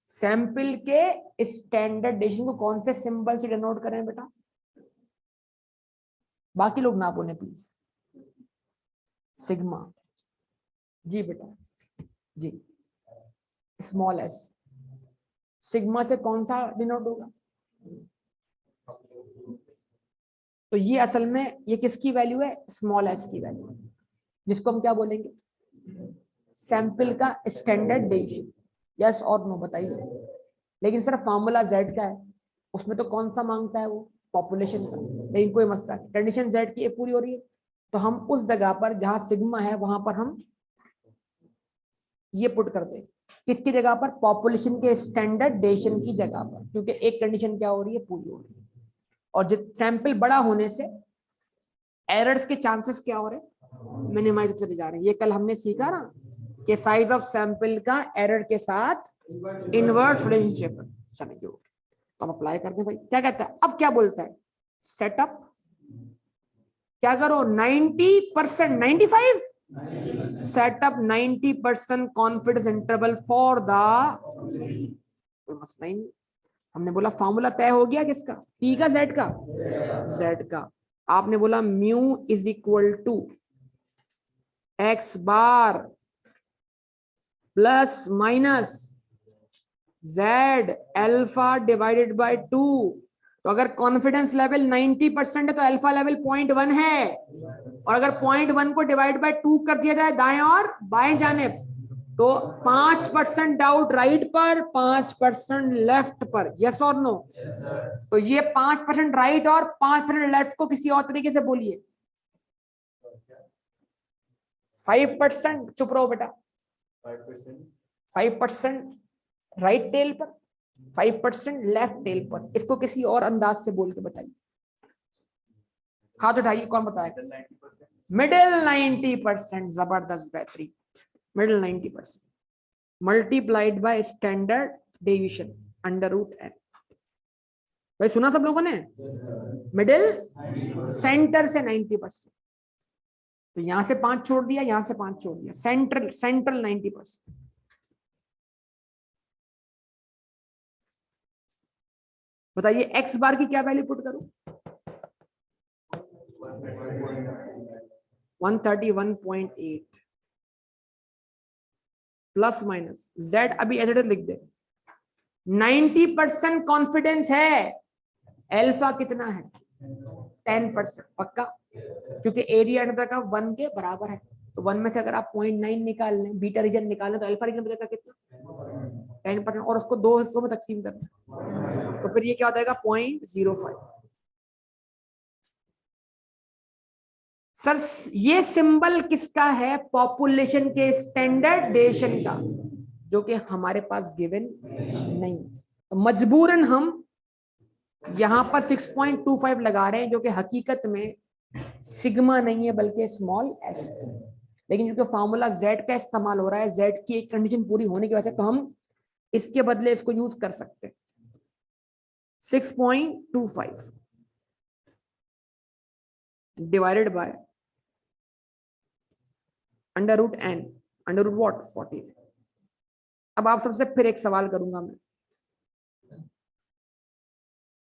सैंपल के स्टैंडर्ड डेविएशन को कौन से सिंबल से डिनोट करें बेटा? बाकी लोग ना बोले प्लीज। सिग्मा। जी बेटा, जी, स्मॉल एस। सिग्मा से कौन सा डिनोट होगा? तो ये असल में ये किसकी वैल्यू है? स्मॉल एस की वैल्यू, जिसको हम क्या बोलेंगे? सैंपल का स्टैंडर्ड डेविएशन। यस और नो बताइए। लेकिन सर फॉर्मूला Z का है, उसमें तो कौन सा मांगता है? वो पॉपुलेशन का। लेकिन कोई मसला नहीं, कंडीशन Z की पूरी हो रही है, तो हम उस जगह पर जहां सिग्मा है वहां पर हम ये पुट कर दें, किसकी जगह पर? पॉपुलेशन के स्टैंडर्ड डेविएशन की जगह पर, क्योंकि एक कंडीशन क्या हो रही है? पूरी हो रही है। और जो सैंपल बड़ा होने से एरर्स के चांसेस क्या हो रहे हैं? मिनिमाइज चले जा रहे हैं। ये कल हमने सीखा ना कि साइज ऑफ सैंपल का एरर के साथ इनवर्स रिलेशनशिप। चलिए जो तो हम अप्लाई करते हैं भाई। क्या कहता है अब? क्या बोलता है? सेटअप क्या करो? 90%, 95 setup 90% confidence interval for the, कोई मसला ही नहीं। हमने बोला फॉर्मूला तय हो गया किसका? P का, Z का? Z का। आपने बोला mu is equal to x bar plus minus Z alpha divided by 2। तो अगर कॉन्फिडेंस लेवल 90% है तो अल्फा लेवल 0.1 है, और अगर 0.1 को डिवाइड बाय 2 कर दिया जाए दाएं और बाएं जानिब, तो 5% डाउट राइट पर, 5% लेफ्ट पर। यस और नो? तो ये 5% राइट और 5% लेफ्ट को किसी और तरीके से बोलिए। 5%, चुप रहो बेटा, 5% राइट टेल पर, 5% लेफ्ट टेल पर। इसको किसी और अंदाज से बोल के बताइए। हाथ उठाइए, कौन बताएगा? मिडिल 90%। जबरदस्त, बेहतरीन। Middle 90% multiplied by standard deviation under root n। भाई सुना सब लोगों ने? मिडिल सेंटर से 90%। तो यहां से 5 छोड़ दिया, यहां से 5 छोड़ दिया, सेंट्रल 90%। बताइए एक्स बार की क्या वैल्यू पुट करूं? 131.8 प्लस माइनस जेड, अभी एज इट इज लिख दे। 90% कॉन्फिडेंस है, अल्फा कितना है? 10%। पक्का? क्योंकि एरिया अंडर का 1 के बराबर है, तो 1 में से अगर आप 0.9 निकाल लें, बीटा रीजन निकाल लें, तो अल्फा रीजन बचेगा कितना? 10%, और उसको 2 हिस्सों में तकसीम करना, तो फिर ये क्या हो जाएगा? 0.05। सर ये सिंबल किसका है? पॉपुलेशन के स्टैंडर्ड डेविएशन का, जो कि हमारे पास गिवन नहीं, तो मजबूरन हम यहां पर 6.25 लगा रहे हैं, जो कि हकीकत में सिग्मा नहीं है बल्कि स्मॉल एस। लेकिन क्योंकि फॉर्मूला जेड का इस्तेमाल हो रहा है, जेड की एक कंडीशन पूरी होने की वजह से, तो हम इसके बदले इसको यूज कर सकते हैं। 6.25 divided by under root n, under root what? 40। अब आप सबसे फिर एक सवाल करूंगा मैं,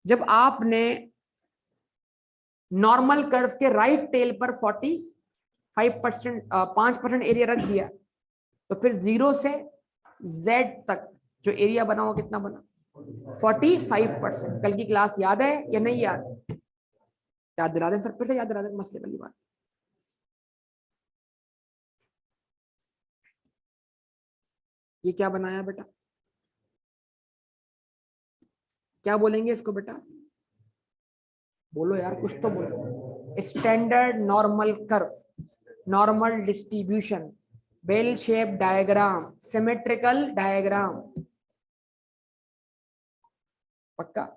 जब आपने नॉर्मल कर्व के राइट टेल पर 5% एरिया रख दिया, तो फिर 0 से z तक जो एरिया बना वो कितना बना? 45%। कल की क्लास याद है या नहीं याद? याद दिला दें सर, फिर से याद दिला दें, मसले वाली बात। ये क्या बनाया बेटा? क्या बोलेंगे इसको बेटा? बोलो यार, कुछ तो बोलो। Standard normal curve, normal distribution, bell shape diagram, symmetrical diagram. पक्का?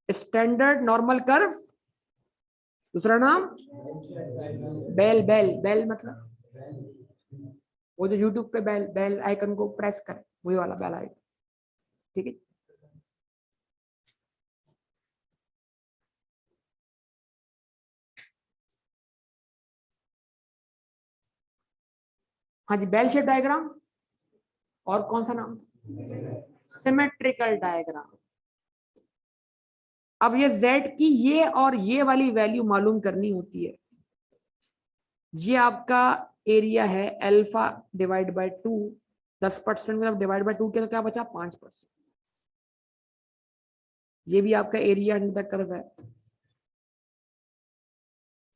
स्टैंडर्ड नॉर्मल कर्व, दूसरा नाम बेल। बेल बेल मतलब वो जो यूट्यूब पे बेल बेल आइकन को प्रेस करें, वही वाला बेल आइकन। ठीक है? हाँ जी, बेल शेप डायग्राम। और कौन सा नाम? Symmetrical diagram. अब ये z की ये और ये वाली वैल्यू मालूम करनी होती है। ये आपका एरिया है अल्फा डिवाइड बाय 2, 10% में डिवाइड बाय 2 किया तो क्या बचा? 5%। ये भी आपका एरिया अंडर द कर्व है।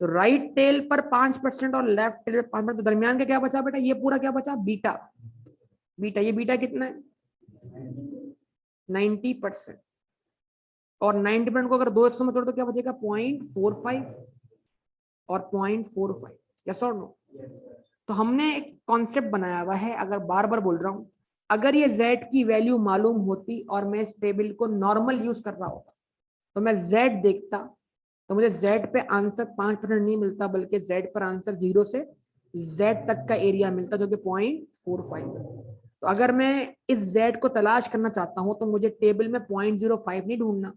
तो राइट टेल पर 5% और लेफ्ट टेल पर 5%, तो दरमियान का क्या बचा बेटा? ये पूरा क्या बचा? बीटा। बीटा, ये बीटा कितना है? 90%। और 90% को अगर 2 हिस्सों में तोड़ तो क्या बचेगा? 0.45 और 0.45। यस और नो? तो हमने एक कॉन्सेप्ट बनाया हुआ है, अगर बार बार बोल रहा हूं, अगर ये z की वैल्यू मालूम होती और मैं इस टेबल को नॉर्मल यूज कर रहा होता, तो मैं z देखता, तो मुझे z पे आंसर 5% नहीं मिलता, बल्कि z पर आंसर 0 से z तक का एरिया मिलता, जो कि 0.45 है। तो अगर मैं इस z को तलाश करना चाहता हूं, तो मुझे टेबल में 0.05 नहीं ढूंढना,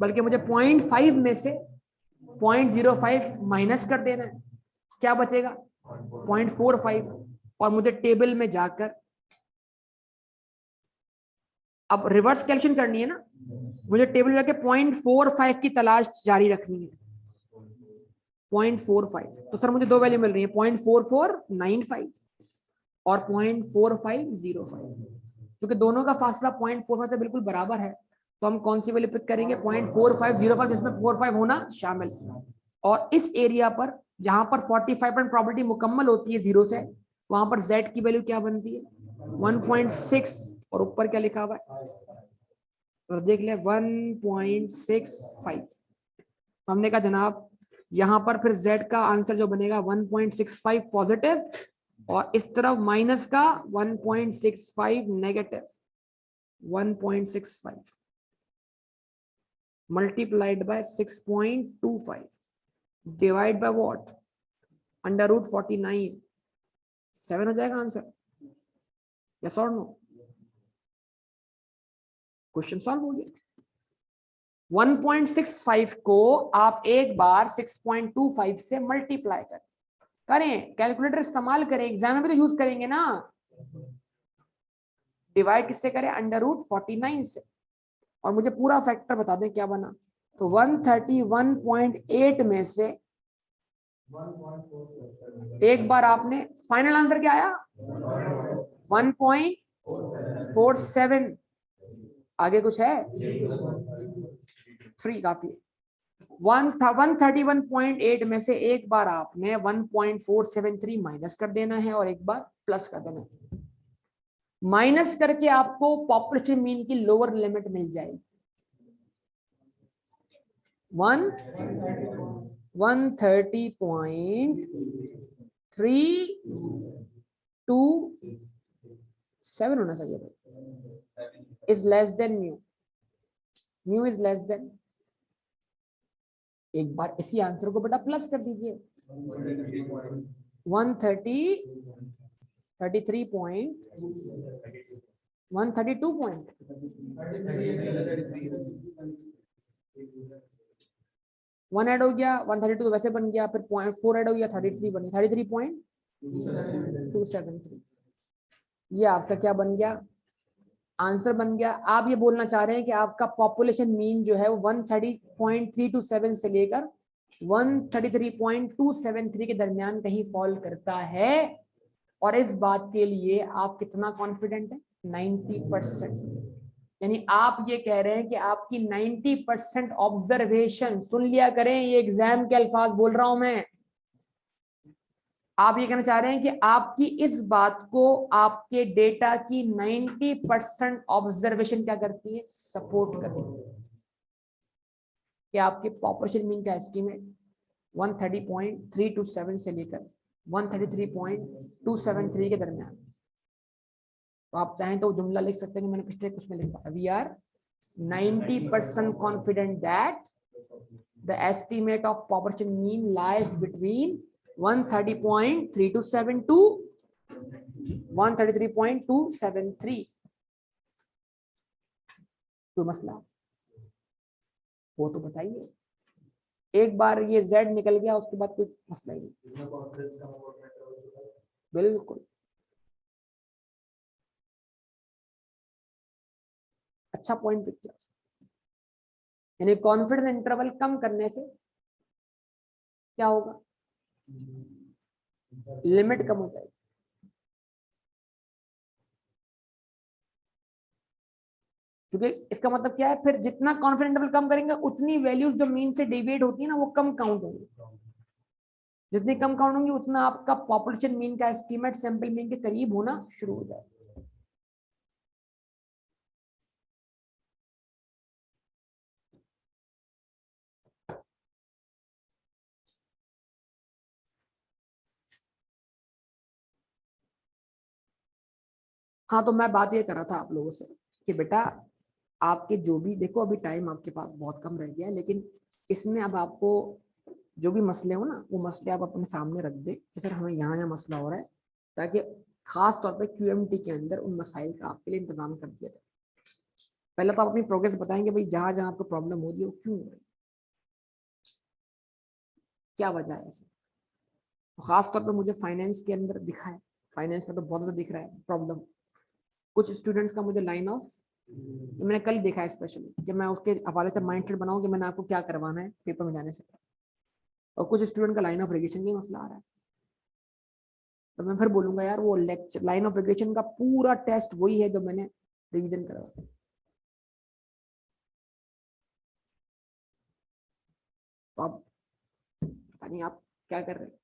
बल्कि मुझे 0.5 में से 0.05 माइनस कर देना है। क्या बचेगा? 0.45। और मुझे टेबल में जाकर अब रिवर्स कैलकुलेशन करनी है ना, मुझे टेबल में जाके 0.45 की तलाश जारी रखनी है। 0.45, तो सर मुझे दो वैल्यू मिल रही है, 0.4495 और 0.4505। क्योंकि दोनों का फासला 0.45 से बिल्कुल बराबर है, तो हम कौन सी वैल्यू पिक करेंगे? 0.4505, जिसमें 45 होना शामिल। और इस एरिया पर जहां पर 45% प्रॉपर्टी मुकम्मल होती है 0 से, वहां पर z की वैल्यू क्या बनती है? 1.6। और ऊपर क्या लिखा हुआ है? और देख ले, 1.65। हमने कहा जनाब यहां पर फिर z का आंसर जो बनेगा 1.65 पॉजिटिव, और इस तरफ माइनस का 1.65 negative. 1.65 multiplied by 6.25 divide by what? Under root 49। 7 हो जाएगा आंसर। यस और नो? क्वेश्चन सॉल्व हो गया। 1.65 को आप एक बार 6.25 से मल्टीप्लाई करें, कैलकुलेटर इस्तेमाल करें, एग्जाम में भी तो यूज करेंगे ना। डिवाइड किससे करें? √49 से, और मुझे पूरा फैक्टर बता दें क्या बना। तो 131.8 में से एक बार आपने, फाइनल आंसर क्या आया? 1.47। आगे कुछ है? 3 काफी। 131.8 में से एक बार आपने 1.473 माइनस कर देना है और एक बार प्लस कर देना है। माइनस करके आपको पॉपुलेशन मीन की लोअर लिमिट मिल जाएगी 130.327 होना चाहिए भाई, is less than mu, mu is less than. एक बार इसी आंसर को बेटा प्लस कर दीजिए 132 पॉइंट 1 ऐड हो गया, 132 तो वैसे बन गया, फिर 0.4 ऐड हो गया, 33 बनी, 33.273। ये आपका क्या बन गया? आंसर बन गया। आप ये बोलना चाह रहे हैं कि आपका पॉपुलेशन मीन जो है वो 130.327 से लेकर 133.273 के दरमियान कहीं फॉल करता है, और इस बात के लिए आप कितना कॉन्फिडेंट है? 90%। यानी आप ये कह रहे हैं कि आपकी 90% ऑब्जर्वेशन, सुन लिया करें, ये एग्जाम के अल्फाज बोल रहा हूं मैं, आप ये कहना चाह रहे हैं कि आपकी इस बात को आपके डेटा की 90% ऑब्जर्वेशन क्या करती है? सपोर्ट करती है कि आपके पॉपुलेशन मीन का एस्टीमेट 130.327 से लेकर 133.273 के दरमियान। तो आप चाहें तो जुमला लिख सकते हैं कि मैंने पिछले कुछ में लिखा, we are 90% confident that the estimate of population mean lies between 130.327 to 133.273। कोई मसला वो तो बताइए। एक बार ये Z निकल गया उसके बाद कोई मसला ही नहीं। बिल्कुल अच्छा पॉइंट पिक किया। यानी कॉन्फिडेंस इंटरवल कम करने से क्या होगा? लिमिट कम हो जाएगी। क्योंकि इसका मतलब क्या है, फिर जितना कॉन्फिडेंस इंटरवल कम करेंगे उतनी वैल्यूज जो मीन से डेविएट होती है ना वो कम काउंट होंगी। जितनी कम काउंट होंगी उतना आपका पॉपुलेशन मीन का एस्टीमेट सैंपल मीन के करीब होना शुरू हो जाएगा। हाँ, तो मैं बात ये कर रहा था आप लोगों से कि बेटा आपके जो भी, देखो अभी टाइम आपके पास बहुत कम रह गया है, लेकिन इसमें अब आपको जो भी मसले हो ना वो मसले आप अपने सामने रख दे कि सर हमें यहाँ यहाँ मसला हो रहा है, ताकि खास तौर पे QMT के अंदर उन मसाइल का आपके लिए इंतजाम कर दिया जाए। पहले तो आप अपनी प्रोग्रेस बताएंगे भाई, जहां जहां आपको प्रॉब्लम हो रही है वो क्यों हो रही है, क्या वजह है ऐसे। तो खास तौर पर मुझे फाइनेंस के अंदर दिखा है, फाइनेंस में तो बहुत ज्यादा दिख रहा है प्रॉब्लम। कुछ स्टूडेंट्स का मुझे लाइन ऑफ, मैंने कल देखा है स्पेशली, कि मैं उसके हवाले से माइंड सेट बनाऊं कि मैंने आपको क्या करवाना है पेपर में जाने से पहले। और कुछ स्टूडेंट का लाइन ऑफ रेगुलेशन का मसला आ रहा है, तो मैं फिर बोलूंगा यार वो लेक्चर लाइन ऑफ रेगुलेशन का पूरा टेस्ट वही है जो मैंने रिवीजन करवाया। तो आप पता नहीं आप क्या कर रहे हैं।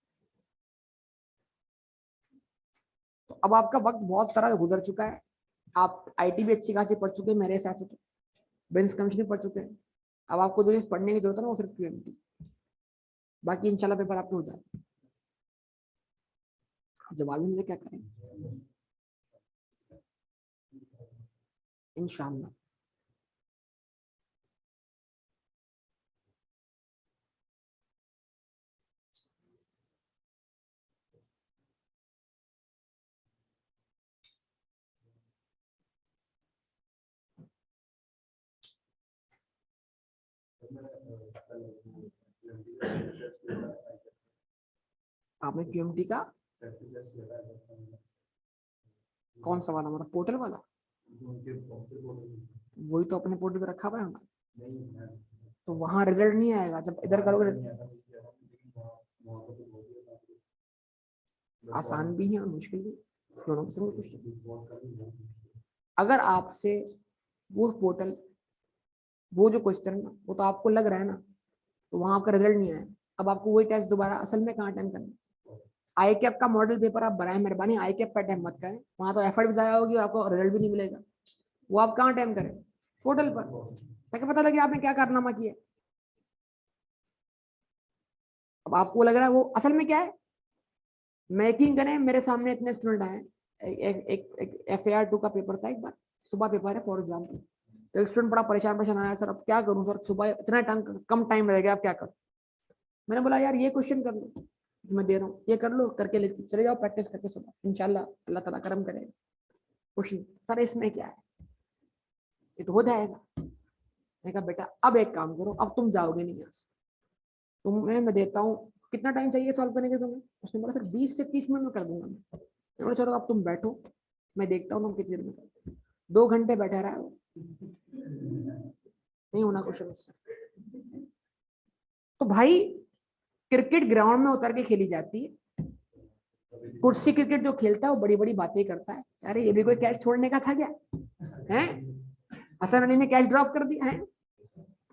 तो अब आपका वक्त बहुत सारा गुजर चुका है, आप IT भी अच्छी खासी पढ़ चुके हैं मेरे हिसाब से, तो बिजनेस कमिश्नर भी पढ़ चुके हैं। अब आपको जो चीज पढ़ने की जरूरत है ना वो सिर्फ QMT, बाकी इंशाल्लाह पेपर आपके हो जाए। जवाब में से क्या करें इंशाल्लाह। आपने क्यूएमटी का कौन सा वाला, हमारा पोर्टल वाला? वही तो अपने पोर्टल पे रखा हुआ है हमारा, तो वहां रिजल्ट नहीं आएगा जब इधर करोगे। आसान भी है और मुश्किल भी, दोनों किस्म के क्वेश्चन। अगर आपसे वो पोर्टल, वो जो क्वेश्चन ना, वो तो आपको लग रहा है ना, तो वहां आपका रिजल्ट नहीं आया। अब आपको वही टेस्ट दोबारा असल में कहाँ अटेम्प्ट करना। आई कैप का मॉडल पेपर आप बनाए, मेहरबानी आई कैप पे अटेम्प्ट मत करें, वहां तो एफर्ट भी जाया होगी और आपको रिजल्ट भी नहीं मिलेगा। वो आप कहाँ अटेम्प्ट करें, पोर्टल पर, ताकि पता लगे आपने क्या कारनामा किया। अब आपको लग रहा है वो असल में क्या है, मैं यकीन करें मेरे सामने इतने स्टूडेंट आए, एक FAR 2 का पेपर था, एक बार सुबह पेपर है फॉर एग्जाम्पल, तो एक स्टूडेंट बड़ा परेशान परेशान आया, सर अब क्या करूं सर, सुबह इतना कम टाइम रहेगा, आप क्या करो। मैंने बोला यार ये क्वेश्चन कर लो जो मैं दे रहा हूँ, ये कर लो, करके लेके चले जाओ प्रैक्टिस करके, सुबह इंशाल्लाह अल्लाह ताला करम करेगा। क्वेश्चन सर इसमें क्या है, ये तो हो जाएगा। मैंने कहा बेटा अब एक काम करो, अब तुम जाओगे नहीं यहाँ से, तुम्हें मैं देता हूँ, कितना टाइम चाहिए सॉल्व करने के तुम्हें। उसने बोला सर 20 से 30 मिनट में कर दूंगा मैं बोला चलो अब तुम बैठो, मैं देखता हूँ तुम कितनी देर में करते हो। 2 घंटे बैठा रहा है वो, नहीं होना क्वेश्चन उससे। तो भाई क्रिकेट ग्राउंड में उतर के खेली जाती है, कुर्सी क्रिकेट जो खेलता है वो बड़ी बड़ी बातें करता है, अरे ये भी कोई कैच छोड़ने का था क्या है, हसन अली ने कैच ड्रॉप कर दिया है।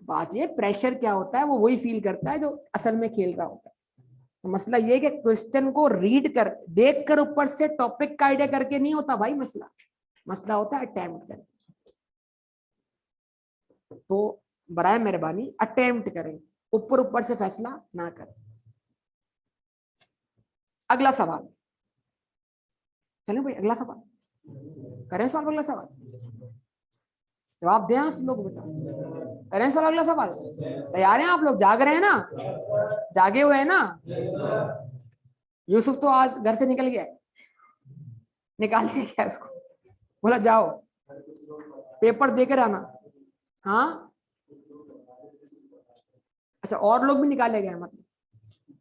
बात ये प्रेशर क्या होता है, वो वही फील करता है जो असल में खेल रहा होता है। तो मसला ये कि क्वेश्चन को रीड कर, देख कर ऊपर से टॉपिक का आइडिया करके नहीं होता भाई मसला, मसला होता है अटेम्प्ट करके। तो बराए मेहरबानी अटेम्प्ट करें, ऊपर ऊपर से फैसला ना करें। अगला सवाल, चलें भाई अगला सवाल करें, सवाल अगला सवाल जवाब दें आप लोग बेटा, करें सवाल अगला सवाल। तैयार हैं आप लोग, जाग रहे हैं ना, जागे हुए हैं ना। यूसुफ तो आज घर से निकल गया, निकाल दिया क्या उसको, बोला जाओ पेपर देकर आना। हाँ अच्छा, और लोग भी निकाले गए, मतलब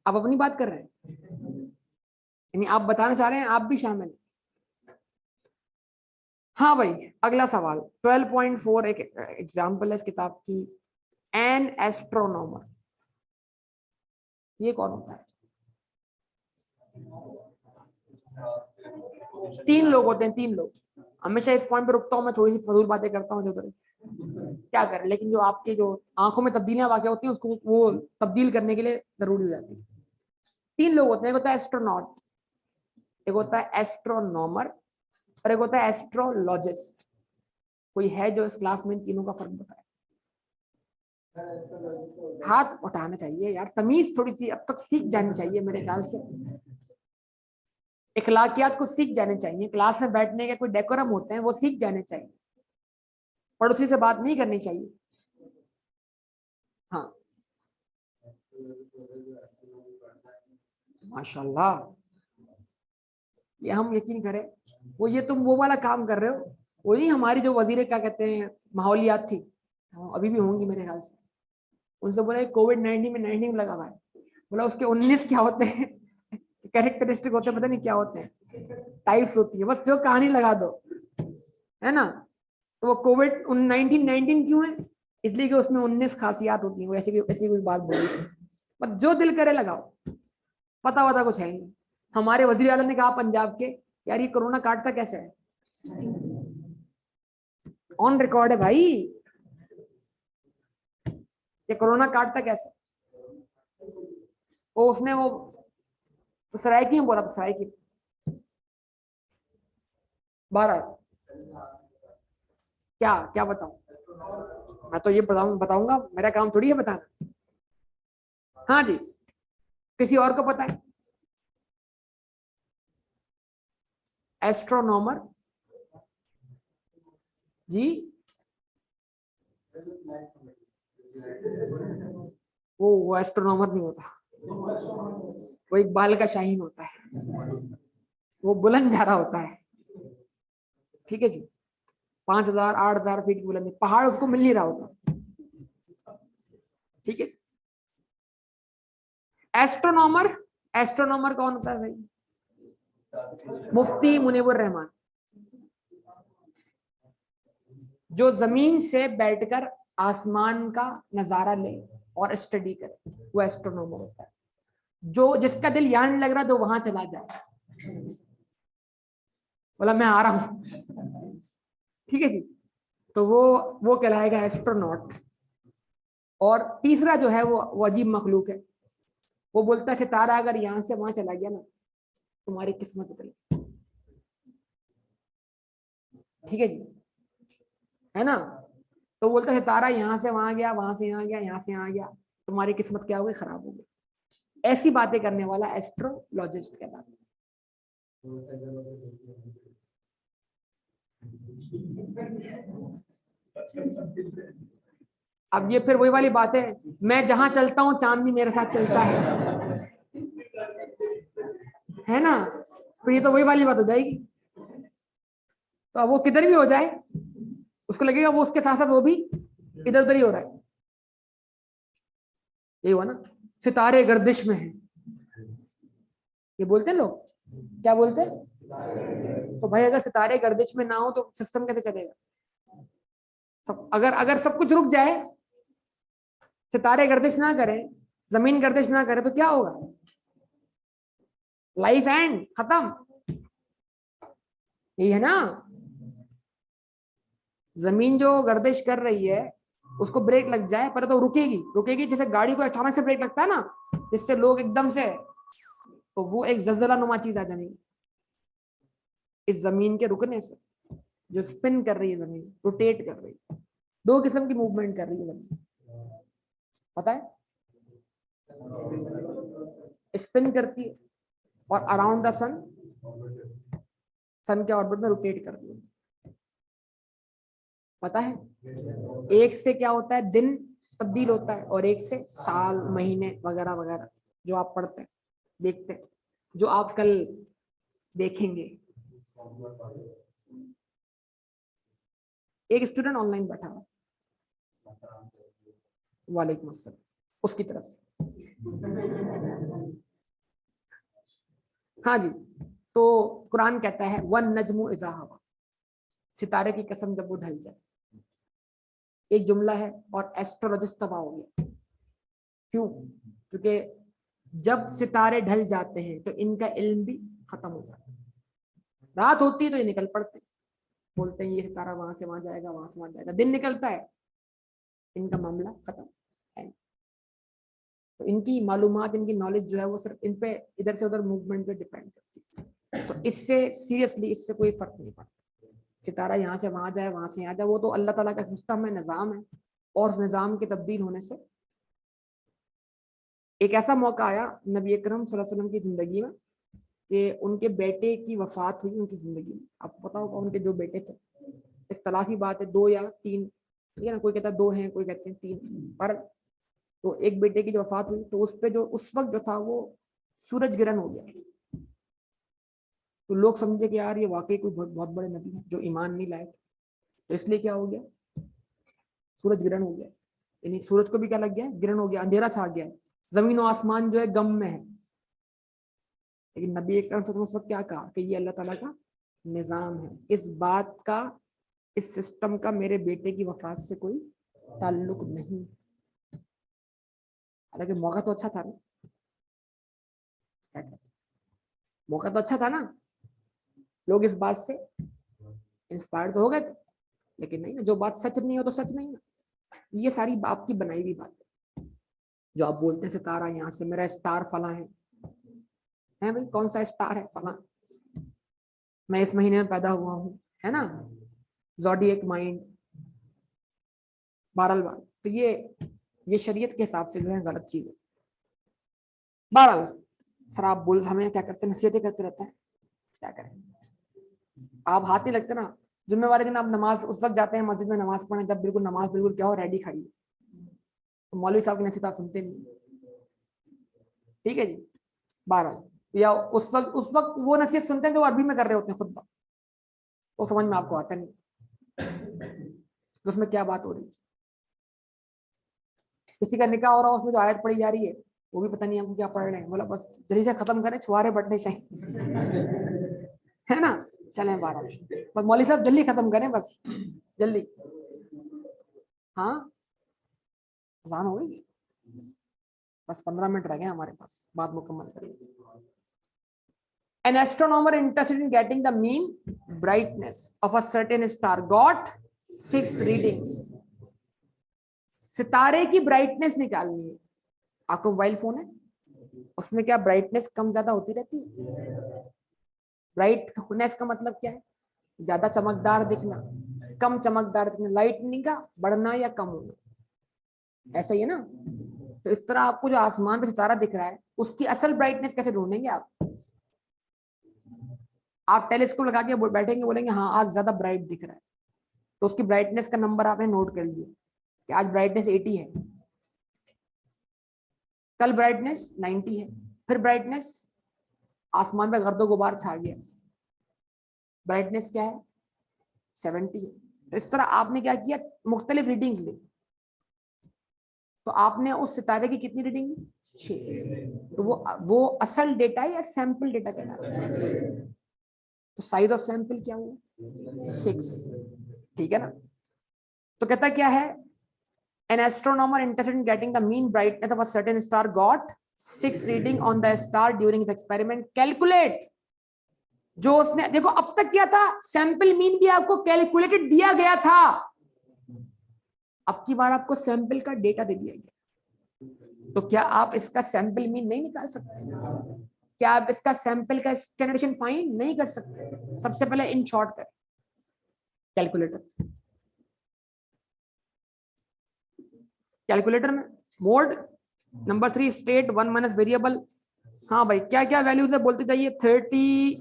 आप अपनी बात कर रहे हैं, यानी आप बताना चाह रहे हैं आप भी शामिल। हाँ भाई अगला सवाल 12.4 एक एग्जाम्पल है इस किताब की, एन एस्ट्रोनॉमर, ये कौन होता है? 3 लोग होते हैं, 3 लोग। हमेशा इस पॉइंट पे रुकता हूं मैं, थोड़ी सी फजूल बातें करता हूँ जो क्या करें, लेकिन जो आपके जो आंखों में तब्दीलियां वाकई होती हैं उसको वो तब्दील करने के लिए जरूरी हो जाती है। 3 लोग होते हैं, एक होता है एस्ट्रोनॉट, एक होता है एस्ट्रोनॉमर और एक होता है एस्ट्रोलॉजिस्ट। कोई है जो इस क्लास में इन तीनों का फर्क बताए? हाथ उठाना चाहिए यार, तमीज थोड़ी सी अब तक सीख जानी चाहिए मेरे ख्याल से, इखलाकियात को सीख जाने चाहिए, क्लास में बैठने के कोई डेकोरम होते हैं वो सीख जाने चाहिए, पड़ोसी से बात नहीं करनी चाहिए। हाँ माशाल्लाह, ये हम यकीन करें, वो ये तुम वो वाला काम कर रहे हो, वो नहीं हमारी जो वजीर क्या कहते हैं माहौलियात थी, अभी भी होंगी मेरे ख्याल से, उनसे बोला कोविड-19 में 19 लगा हुआ है, बोला उसके 19 क्या होते हैं, कैरेक्टरिस्टिक होते हैं, पता नहीं क्या होते हैं, टाइप्स होती है, बस जो कहानी लगा दो, है ना। तो वो कोविड-19 क्यों है, इसलिए कि उसमें 19 खासियात होती हैं, वो ऐसी कोई बात बोली, बस जो दिल करे लगाओ, पता वता कुछ है नहीं। हमारे वजीर आला ने कहा पंजाब के, यार ये कोरोना काटता कैसे है, ऑन रिकॉर्ड है भाई, ये कोरोना काटता कैसे, वो उसने वो सरायकी में बोला था, सरायकी 12, क्या क्या बताऊं, मैं तो ये बताऊंगा, मेरा काम थोड़ी है बताना। हाँ जी, किसी और को पता है? एस्ट्रोनॉमर जी, वो एस्ट्रोनॉमर नहीं होता, वो एक बाल का शाहीन होता है, वो बुलंद जा रहा होता है, ठीक है जी, 5,000 8,000 फीट की बुलंदी, पहाड़ उसको मिल नहीं रहा होता, ठीक है। एस्ट्रोनॉमर, एस्ट्रोनॉमर कौन होता है भाई? मुफ्ती मुनीबुर रहमान, जो जमीन से बैठकर आसमान का नजारा ले और स्टडी करे, वो एस्ट्रोनॉमर होता है। जो जिसका दिल यहाँ नहीं लग रहा तो वहां चला जाए, बोला मैं आ रहा हूं, ठीक है जी, तो वो कहलाएगा एस्ट्रोनॉट। और तीसरा जो है वो अजीब मखलूक है, वो बोलता है सितारा अगर यहां से वहां चला गया ना, तुम्हारी किस्मत बदल, ठीक है जी, है ना। तो बोलता है सितारा यहां से वहां गया, वहां से यहाँ गया, यहाँ से यहाँ गया, तुम्हारी किस्मत क्या हो गई? खराब हो गई। ऐसी बातें करने वाला एस्ट्रोलॉजिस्ट कहलाता है। अब ये फिर वही वाली बात है, मैं जहां चलता हूं चांद भी मेरे साथ चलता है ना। तो ये तो वही वाली बात हो जाएगी। तो अब वो किधर भी हो जाए, उसको लगेगा वो उसके साथ साथ वो भी इधर उधर ही हो रहा है। यही हुआ ना, सितारे गर्दिश में है, ये बोलते हैं लोग, क्या बोलते हैं? तो भाई अगर सितारे गर्दिश में ना हो तो सिस्टम कैसे चलेगा? सब अगर सब कुछ रुक जाए, सितारे गर्दिश ना करें, जमीन गर्दिश ना करे, तो क्या होगा? लाइफ एंड, खत्म। यही है ना। जमीन जो गर्दिश कर रही है उसको ब्रेक लग जाए पर तो रुकेगी, रुकेगी जैसे गाड़ी को अचानक से ब्रेक लगता है ना, जिससे लोग एकदम से, तो वो एक जलजला नुमा चीज आ जाएगी इस जमीन के रुकने से। जो स्पिन कर रही है जमीन, रोटेट कर रही है, दो किस्म की मूवमेंट कर रही है जमीन, पता है? स्पिन करती है और अराउंड द सन, सन के ऑर्बिट में रोटेट करती है, पता है? एक से क्या होता है, दिन तब्दील होता है, और एक से साल, महीने वगैरह वगैरह, जो आप पढ़ते हैं, देखते हैं, जो आप कल देखेंगे। एक स्टूडेंट ऑनलाइन बैठा हुआ, वालेकुम अस्सलाम, उसकी तरफ से, हाँ जी। तो कुरान कहता है वन नजमु इज़ा हवा, सितारे की कसम जब वो ढल जाए, एक जुमला है, और एस्ट्रोलॉजिस्ट तबाह हो गया। क्यों? क्योंकि जब सितारे ढल जाते हैं तो इनका इल्म भी खत्म हो जाता है। रात होती है तो ये निकल पड़ते हैं, बोलते हैं ये सितारा वहां से वहां जाएगा, वहां से वहां जाएगा। दिन निकलता है, इनका मामला खत्म है। तो इनकी मालूमात, इनकी नॉलेज जो है वो सिर्फ इन पे इधर से उधर मूवमेंट पे डिपेंड करती है। तो इससे सीरियसली इससे कोई फर्क नहीं पड़ता, सितारा यहाँ से वहां जाए, वहां से यहाँ जाए, वो तो अल्लाह ताला का सिस्टम है, निज़ाम है। और उस निज़ाम के तब्दील होने से, एक ऐसा मौका आया नबी अकरम सल्लल्लाहु अलैहि वसल्लम की जिंदगी में कि उनके बेटे की वफात हुई उनकी जिंदगी में। आपको पता होगा उनके जो बेटे थे, इख्तलाफी बात है 2 या 3, ठीक है ना, कोई कहता है 2 हैं, कोई कहते हैं 3, पर तो एक बेटे की जो वफात हुई तो उस पे जो उस वक्त जो था वो सूरज ग्रहण हो गया। तो लोग समझे कि यार ये वाकई कोई बहुत बड़े नबी है जो ईमान नहीं लाए थे। तो इसलिए क्या हो गया, सूरज ग्रहण हो गया, यानी सूरज को भी क्या लग गया, ग्रहण हो गया, अंधेरा छा गया, जमीन और आसमान जो है गम में है। लेकिन नबी अकरम सल्लल्लाहु अलैहि वसल्लम क्या कहा कि ये अल्लाह ताला का निज़ाम है, इस बात का, इस सिस्टम का मेरे बेटे की वफात से कोई ताल्लुक नहीं। हालांकि मौका तो अच्छा था ना, क्या कहते, मौका तो अच्छा था ना, लोग इस बात से इंस्पायर तो हो गए थे। लेकिन नहीं ना, जो बात सच नहीं हो तो सच नहीं ना, ये सारी आपकी बनाई हुई बात है। जो आप बोलते हैं सितारा यहाँ से, मेरा स्टार फला है भाई, कौन सा स्टार है फला, मैं इस महीने में पैदा हुआ हूँ, है ना, ज़ोडिएक माइंड, बहरहाल बात तो ये शरीयत के हिसाब से जो है गलत चीज है। बहरहाल सर आप बोल, हमें क्या करते हैं, नसीहतें करते रहते हैं, क्या करें। आप हाथ नहीं लगते ना, जुम्मेवारी दिन आप नमाज उस वक्त जाते हैं मस्जिद में नमाज पढ़ने जब बिल्कुल नमाज बिल्कुल क्या हो, रेडी खड़ी है, तो मौलवी साहब की नसीहत आप सुनते नहीं, ठीक है जी। 12 या उस वक्त वो नसीहत सुनते हैं जो अरबी में कर रहे होते हैं खुतबा, तो समझ में आपको आता नहीं तो उसमें क्या बात हो रही है। किसी का निकाह हो रहा है उसमें जो आयत पढ़ी जा रही है वो भी पता नहीं हमको क्या पढ़ रहे हैं, बोला बस जल्दी से खत्म करें, छुआरे बढ़ने चाहिए है ना। चलें 12 बस मौली साहब जल्दी खत्म करें बस जल्दी। हाँ अज़ान हो गई, बस 15 मिनट रह गए हमारे पास, बात मुकम्मल करेंगे। An astronomer interested in getting the mean brightness of a certain star got 6 readings. सितारे की ब्राइटनेस निकालनी है। आपको मोबाइल फोन है, उसमें क्या ब्राइटनेस कम ज्यादा होती रहती है। ब्राइटनेस का मतलब क्या है, ज्यादा चमकदार दिखना, कम चमकदार दिखना, लाइटनिंग का बढ़ना या कम होना, ऐसा ही है ना। तो इस तरह आपको जो आसमान पे सितारा दिख रहा है उसकी असल ब्राइटनेस कैसे ढूंढेंगे आप टेलीस्कोप लगा के बैठेंगे, बोलेंगे हाँ आज ज्यादा ब्राइट दिख रहा है, तो उसकी ब्राइटनेस का नंबर आपने नोट कर लिया कि आज ब्राइटनेस 80 है, कल ब्राइटनेस 90 है, फिर ब्राइटनेस आसमान पे गर्दो गुबार छा गया, ब्राइटनेस क्या है 70 है। तो इस तरह आपने क्या किया, मुख्तलिफ रीडिंग्स ली। तो आपने उस सितारे की कितनी रीडिंग, 6। तो वो असल डेटा है या सैंपल डेटा कहलाता। तो साइज ऑफ सैंपल क्या हुआ 6, ठीक है ना। तो कहता क्या है, an astronomer interested in getting the mean brightness of a certain star got 6 reading on the star during his experiment. Calculate, जो उसने देखो अब तक क्या था, सैंपल मीन भी आपको कैलकुलेटेड दिया गया था, अब की बार आपको सैंपल का डेटा दे दिया गया। तो क्या आप इसका सैंपल मीन नहीं निकाल सकते, क्या आप इसका सैंपल का स्टैंडर्ड फाइंड नहीं कर सकते। सबसे पहले इन शॉर्ट कर कैलकुलेटर, कैलकुलेटर में mode number 3 state 1 minus variable. हाँ भाई क्या क्या वैल्यूज है बोलते जाइए, 30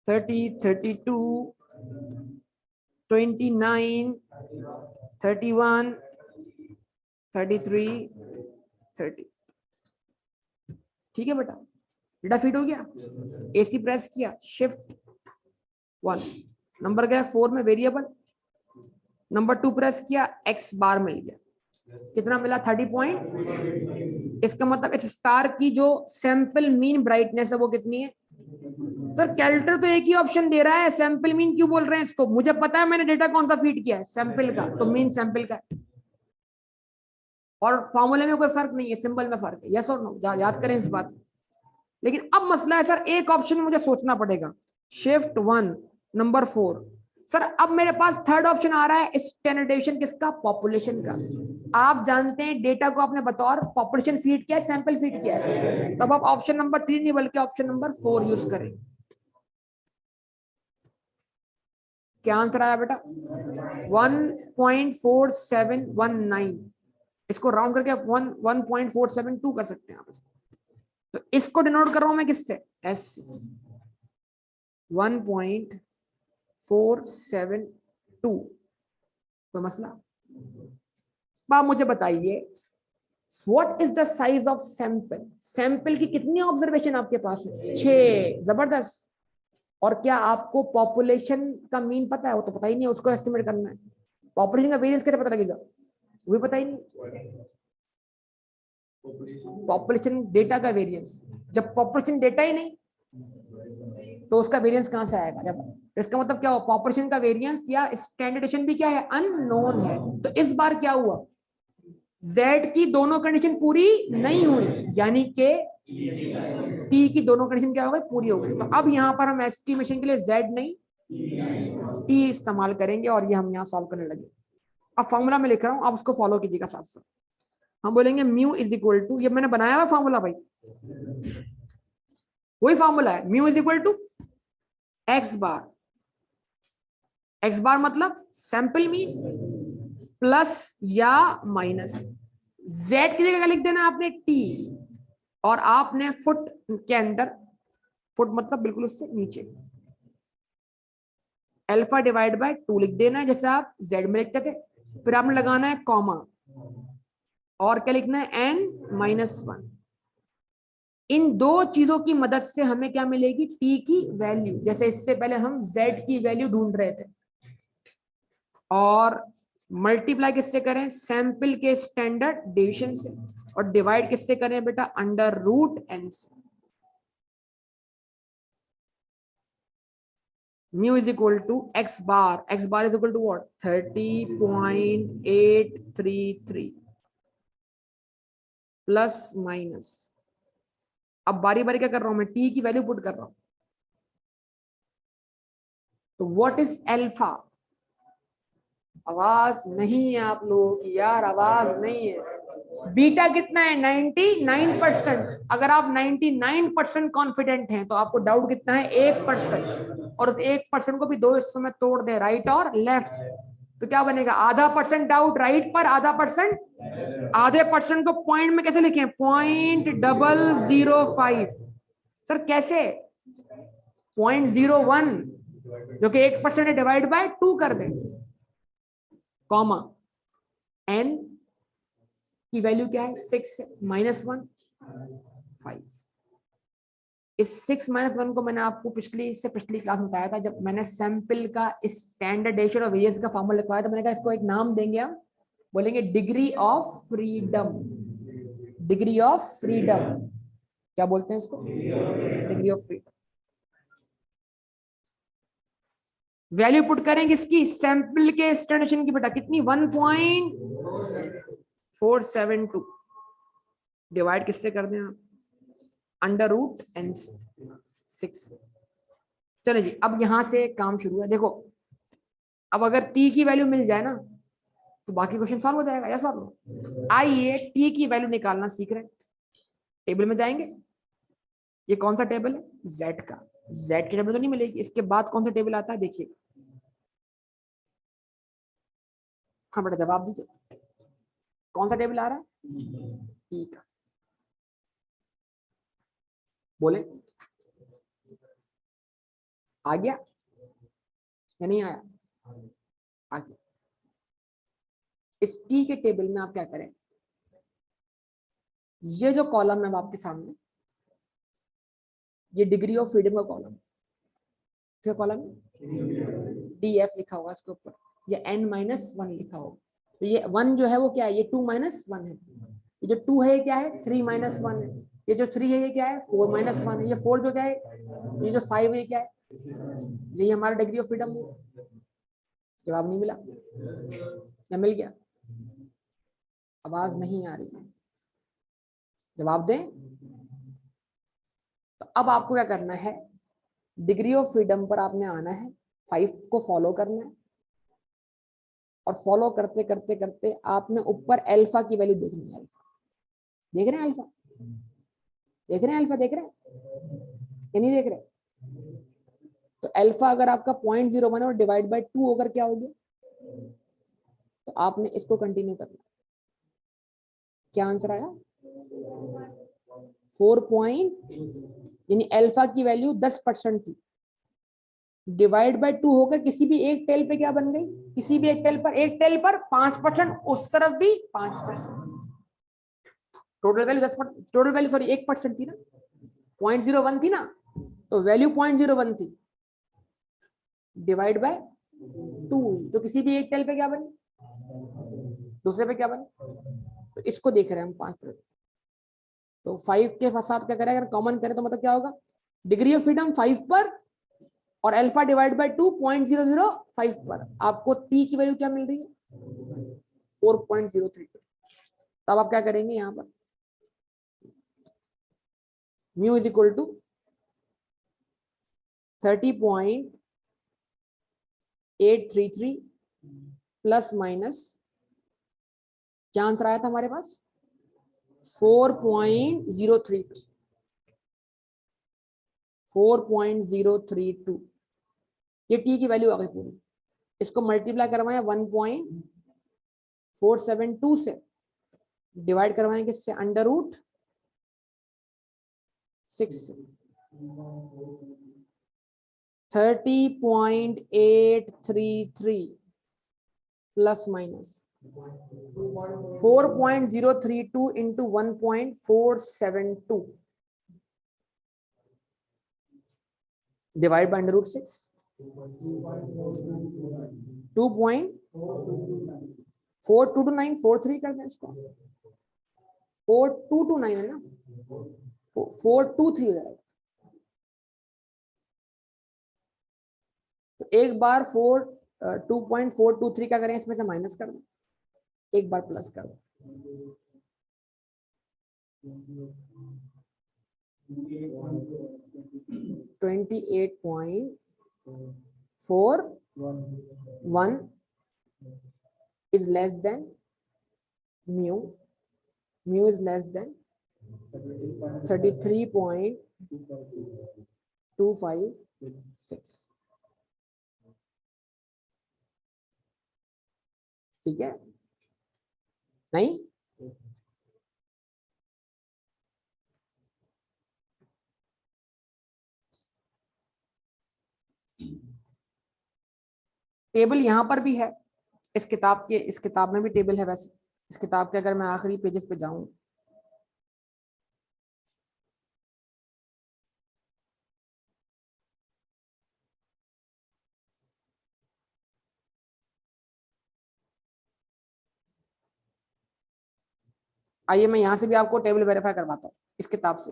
32 29 31 33 30। ठीक है बेटा, डेटा फीड हो गया, एसी प्रेस किया, शिफ्ट 1, नंबर गया 4 में वेरिएबल, नंबर 2 प्रेस किया, एक्स बार मिल गया, कितना मिला 30 पॉइंट। इसका मतलब इस स्टार की जो सैंपल मीन ब्राइटनेस है वो कितनी है। तो कैलकुलेटर तो एक ही ऑप्शन दे रहा है, सैंपल मीन क्यों बोल रहे हैं इसको, मुझे पता है मैंने डेटा कौन सा फीड किया है, सैंपल का, तो मीन सैंपल का। और फॉर्मूले में कोई फर्क नहीं है, सिंबल में फर्क है, यस और नो, याद करें इस बात। लेकिन अब मसला है सर एक ऑप्शन मुझे सोचना पड़ेगा, शिफ्ट 1 नंबर 4, सर अब मेरे पास थर्ड ऑप्शन आ रहा है स्टैंडर्डाइजेशन किसका, पॉपुलेशन का। आप जानते हैं डेटा को आपने बतौर पॉपुलेशन फीड किया है, सैंपल फीड किया है, तब आप ऑप्शन नंबर 3 नहीं बल्कि ऑप्शन नंबर 4 यूज करें। क्या आंसर आया बेटा 1.4719, इसको राउंड करके 1.472 कर सकते हैं आप इसको। तो इसको डिनोट कर रहा हूं मैं किससे, एस 1.472। कोई मसला। आप मुझे बताइए what is the size of sample, sample की कितनी ऑब्जर्वेशन आपके पास है, 6, जबरदस्त। और क्या आपको पॉपुलेशन का मीन पता है, वो तो पता ही नहीं है, उसको एस्टिमेट करना है। पॉपुलेशन का वेरिएंस कैसे पता लगेगा, वो भी पता ही नहीं। पॉपुलेशन डेटा का वेरिएंस, जब पॉपुलेशन डेटा ही नहीं तो उसका वेरिएंस कहां से आएगा। जब इसका मतलब क्या हुआ, पॉपुलेशन का वेरिएंस या स्टैंडर्डाइजेशन भी क्या है, अननोन है। तो इस बार क्या हुआ, Z की दोनों कंडीशन पूरी नहीं हुई, यानी कि T की दोनों कंडीशन क्या हो गई, पूरी हो गई। तो अब यहां पर हम एस्टिमेशन के लिए Z नहीं T इस्तेमाल करेंगे और ये हम यहां सॉल्व करने लगे। अब फॉर्मूला में लिख रहा हूं, आप उसको फॉलो कीजिएगा साथ साथ। हम बोलेंगे म्यू इज इक्वल टू, ये मैंने बनाया हुआ फॉर्मूला भाई, वही फॉर्मूला है, mu is equal to x bar, x bar मतलब सैंपल मीन प्लस या माइनस, जेड की जगह लिख देना आपने टी, और आपने फुट के अंदर, फुट मतलब बिल्कुल उससे नीचे, अल्फा डिवाइड बाय 2 लिख देना है जैसे आप जेड में लिखते थे। फिर आपने लगाना है कॉमा, और क्या लिखना है n-1। इन दो चीजों की मदद से हमें क्या मिलेगी, t की वैल्यू। जैसे इससे पहले हम z की वैल्यू ढूंढ रहे थे और मल्टीप्लाई किससे करें? सैंपल के स्टैंडर्ड डिवीजन से। और डिवाइड किससे करें बेटा? अंडर रूट एन से। Mu is equal to x bar is equal to what? 30.833 plus minus. अब बारी बारी क्या कर रहा हूं मैं? टी की वैल्यू पुट कर रहा हूं। तो व्हाट इज अल्फा? आवाज नहीं है आप लोगों की यार, आवाज नहीं है। बीटा कितना है? 99%। अगर आप 99% कॉन्फिडेंट हैं तो आपको डाउट कितना है? 1%। और उस 1% को भी दो हिस्सों में तोड़ दे, राइट और लेफ्ट, तो क्या बनेगा? आधा परसेंट डाउट राइट पर, आधा परसेंट। आधे परसेंट को पॉइंट में कैसे लिखें? 0.005। सर कैसे? 0.01 जो कि 1% है, डिवाइड बाय 2 कर दें, कॉमा एन की वैल्यू क्या है? 6 माइनस 1 5। इस 6 माइनस 1 को मैंने आपको पिछली क्लास में बताया था, जब मैंने सैंपल का स्टैंडर्ड डेविएशन और वेरिएंस का फॉर्मूला लिखवाया था। मैंने कहा इसको एक नाम देंगे, हम बोलेंगे degree of freedom. Degree of freedom क्या बोलते हैं इसको? Degree of freedom. Value put करेंगे इसकी सैंपल के स्टैंडर्ड की बेटा, कितनी? 1.472 डिवाइड किससे कर दें आप? Under root n 6। चलो जी, अब यहां से काम शुरू है। देखो, अब अगर टी की वैल्यू मिल जाए ना तो बाकी क्वेश्चन सॉल्व हो जाएगा। या सॉल्व? आइए टी की वैल्यू निकालना सीख रहे हैं। टेबल में जाएंगे। ये कौन सा टेबल है? जेड का। जेड की टेबल तो नहीं मिलेगी। इसके बाद कौन सा टेबल आता है? देखिए। हाँ बेटा जवाब दीजिए, कौन सा टेबल आ रहा है? टी का। बोले आ गया या नहीं आया? आ गया। इस टी के टेबल में आप क्या करें? ये जो कॉलम है आपके सामने, ये डिग्री ऑफ फ्रीडम का कॉलम, क्या कॉलम? डी एफ लिखा होगा इसके ऊपर, या n माइनस 1 लिखा होगा। तो ये 1 जो है वो क्या है? ये 2 माइनस 1 है। ये जो 2 है ये क्या है? 3 माइनस 1 है। ये जो 3 है ये क्या है? 4 माइनस 1 है। ये 4 जो क्या है? ये जो 5 है क्या है? यही हमारा डिग्री ऑफ फ्रीडम है। जवाब नहीं मिला या मिल गया? आवाज नहीं आ रही, जवाब दें। तो अब आपको क्या करना है? डिग्री ऑफ फ्रीडम पर आपने आना है, 5 को फॉलो करना है, और फॉलो करते करते करते आपने ऊपर अल्फा की वैल्यू देखनी है। अल्फा देख रहे हैं? अल्फा देख रहे हैं? अल्फा देख रहे हैं या नहीं देख रहे? तो अल्फा अगर आपका 0.01 और डिवाइड बाय 2 होकर क्या हो गया? तो आपने इसको कंटिन्यू करना। क्या आंसर आया? 4 यानी अल्फा की वैल्यू 10% थी, डिवाइड बाय 2 होकर किसी भी एक टेल पे क्या बन गई? किसी भी एक टेल पर 5%, उस तरफ भी 5%। Total value 10%, total value sorry 1% थी ना, 0.01 थी ना, तो वैल्यू 0.01 थी, डिवाइड बाय 2, तो किसी भी एक टेल पे क्या बनी? दूसरे पे क्या बनी? तो इसको देख रहे हैं हम 5%। तो 5 के साथ क्या करें? अगर कॉमन करें तो मतलब क्या होगा? डिग्री ऑफ फ्रीडम 5 पर और अल्फा डिवाइड बाय 2 0.005 पर। आपको टी की वैल्यू क्या मिल रही है? 4.032। तब आप क्या करेंगे? यहां पर mu is equal to 30.833 plus minus, क्या आंसर आया था हमारे पास? 4.032। 4.032 ये टी की वैल्यू आ गई पूरी। इसको मल्टीप्लाई करवाएं 1.472 से, डिवाइड करवाएं किससे? अंडर रूट 6 से। 30.833 plus minus 4.032 into 1.472 divide by under root 6, 2. 4229 43 कर दें इसको, 4229 है ना, 423 हो जाएगा। तो एक बार 2.423 क्या करें, इसमें से माइनस कर दें, एक बार प्लस कर दें। 28.41 is less than mu is less than 33.256। ठीक है, नहीं टेबल यहां पर भी है, इस किताब में भी टेबल है। वैसे इस किताब के अगर मैं आखिरी पेजेस पे जाऊं, आइए मैं यहां से भी आपको टेबल वेरीफाई करवाता हूं इस किताब से।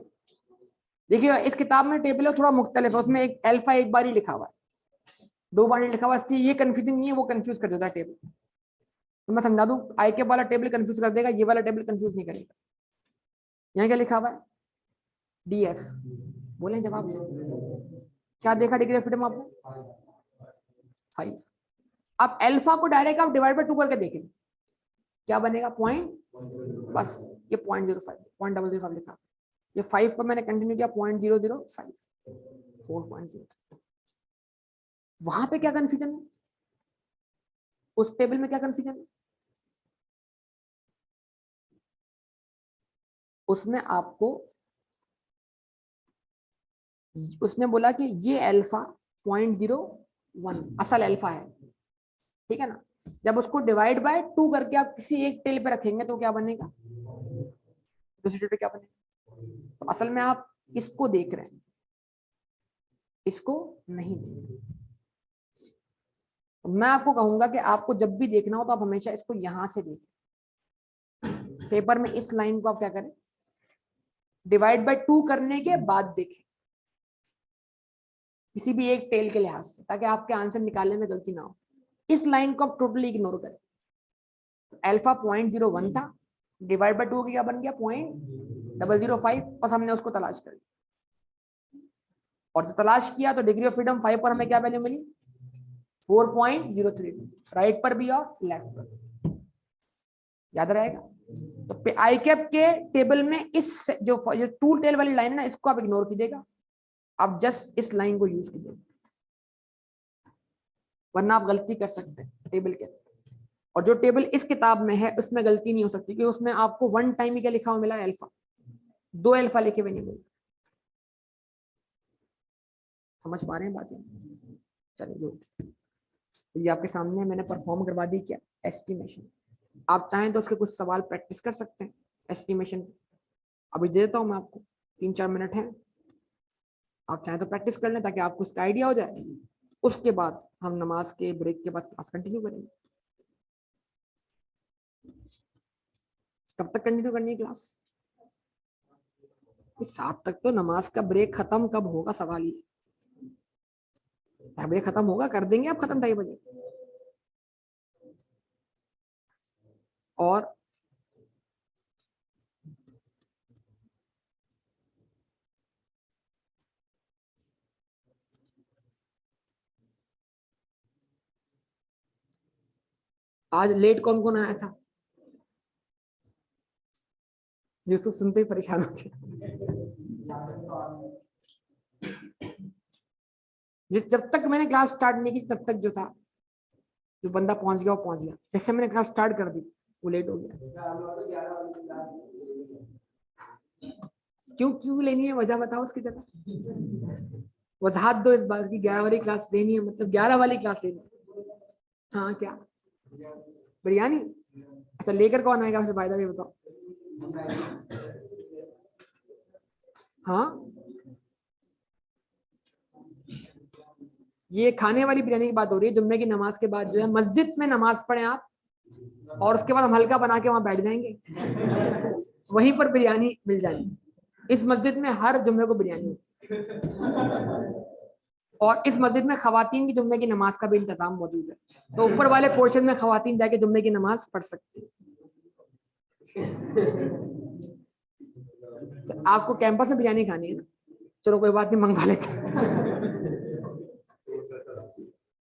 देखिए इस किताब में टेबल है थोड़ा मुख्तलिफ है, उसमें एक अल्फा एक बार ही लिखा हुआ है, 2 बार नहीं लिखा हुआ, इसलिए ये कंफ्यूजन नहीं है, वो कंफ्यूज कर देता है टेबल। तो मैं समझा दूं, आई के वाला टेबल कंफ्यूज कर देगा, ये वाला टेबल कंफ्यूज नहीं करेगा। यहाँ क्या लिखा हुआ है, DF, बोले जवाब क्या देखा डिग्री ऑफ फ्रीडम आपने, 5। अब अल्फा को डायरेक्ट आप डिवाइड बाय 2 करके देखें, क्या बनेगा, पॉइंट, बस ये 0.05 लिखा, ये 5 पर मैंने कंटिन्यू किया 0.005, 4.0। वहां पे क्या कंफ्यूजन है, उस टेबल में क्या कंफ्यूजन है, उसमें आपको उसने बोला कि ये अल्फा 0.01 असल अल्फा है, ठीक है ना। जब उसको डिवाइड बाय 2 करके आप किसी एक टेल पे रखेंगे तो क्या बनेगा, दूसरी टेल पे क्या बनेगा। तो असल में आप इसको देख रहे हैं, इसको नहीं देख रहे। मैं आपको कहूंगा कि आपको जब भी देखना हो तो आप हमेशा इसको यहां से देखें, पेपर में इस लाइन को आप क्या करें, डिवाइड बाय 2 करने के बाद देखें, किसी भी एक टेल के लिहाज से, ताकि आपके आंसर निकालने में गलती ना हो। इस लाइन को आप टोटली इग्नोर करें। अल्फा 0.01 था, डिवाइड बाय 2 क्या बन गया 0.005, बस हमने उसको तलाश कर लिया, और जब तलाश किया तो डिग्री ऑफ फ्रीडम 5 पर हमें क्या वैल्यू मिली, 4.032, राइट पर भी और लेफ्ट पर, याद रहेगा। तो आई कैप के टेबल में इस जो 2 टेल वाली लाइन है ना, इसको आप इग्नोर कीजिएगा, आप जस्ट इस लाइन को यूज कीजिएगा, वरना आप गलती कर सकते हैं टेबल के। और जो टेबल इस किताब में है उसमें गलती नहीं हो सकती, क्योंकि उसमें आपको 1 टाइम ही क्या लिखा हुआ मिला, अल्फा, 2 अल्फा लिखे हुए नहीं मिले। समझ पा रहे हैं बातें, चलिए जो तो ये आपके सामने मैंने परफॉर्म करवा दी क्या, एस्टिमेशन। आप चाहें तो उसके कुछ सवाल प्रैक्टिस कर सकते हैं एस्टिमेशन, अभी दे देता हूं मैं आपको, 3-4 मिनट हैं, आप चाहें तो प्रैक्टिस कर लें ताकि आपको इसका आइडिया हो जाए। उसके बाद हम नमाज के ब्रेक के बाद क्लास कंटिन्यू करेंगे। कब तक कंटिन्यू करनी है क्लास, 7 तक। तो नमाज का ब्रेक खत्म कब होगा सवाल ही, ब्रेक खत्म होगा, कर देंगे आप खत्म 2:30 बजे। और आज लेट कौन कौन आया था, यूसुफ सुनते ही परेशान हो गया। जब तक मैंने क्लास स्टार्ट नहीं की तब तक जो था, जो बंदा पहुंच गया वो पहुंच गया, जैसे मैंने क्लास स्टार्ट कर दी वो लेट हो गया। क्यों क्यों लेनी है, वजह बताओ उसकी जगह, वजाहत दो इस बात की, 11 वाली क्लास लेनी है मतलब 11 वाली क्लास लेनी है। हाँ क्या, बिरयानी, अच्छा लेकर कौन आएगा वैसे, फायदा भी बताओ। हाँ ये खाने वाली बिरयानी की बात हो रही है, जुम्मे की नमाज के बाद जो है मस्जिद में नमाज पढ़े आप, और उसके बाद हम हल्का बना के वहां बैठ जाएंगे, वहीं पर बिरयानी मिल जाएगी। इस मस्जिद में हर जुम्मे को बिरयानी होती है, और इस मस्जिद में खवातीन की जुम्मे की नमाज का भी इंतजाम मौजूद है, तो ऊपर वाले पोर्शन में खवातीन जाके जुम्मे की नमाज पढ़ सकती है। तो आपको कैंपस में बिरयानी खानी है ना, चलो कोई बात नहीं, मंगवा लेते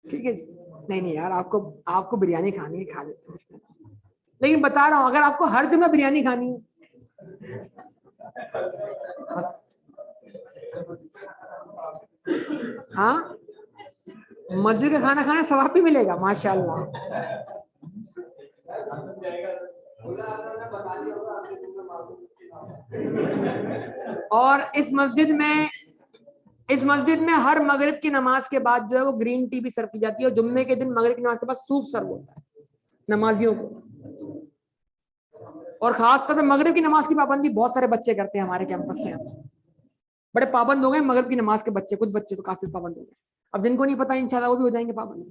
ठीक है जी। नहीं नहीं यार, आपको आपको बिरयानी खानी है, खा लेते हैं इसमें। लेकिन बता रहा हूं, अगर आपको हर जुम्मे बिरयानी खानी है, हाँ, मस्जिद का खाना खाना सवाब भी मिलेगा माशाल्लाह। और इस मस्जिद में हर मगरिब की नमाज के बाद जो है वो ग्रीन टी भी सर्व की जाती है, और जुम्मे के दिन मगरिब की नमाज के बाद सूप सर्व होता है नमाजियों को। और खासतौर पे मगरिब की नमाज की पाबंदी बहुत सारे बच्चे करते हैं हमारे कैंपस से, बड़े पाबंद हो गए मगरिब की नमाज के बच्चे, कुछ बच्चे तो काफी पाबंद हो गए। अब जिनको नहीं पता इंशाल्लाह वो भी हो जाएंगे पाबंद।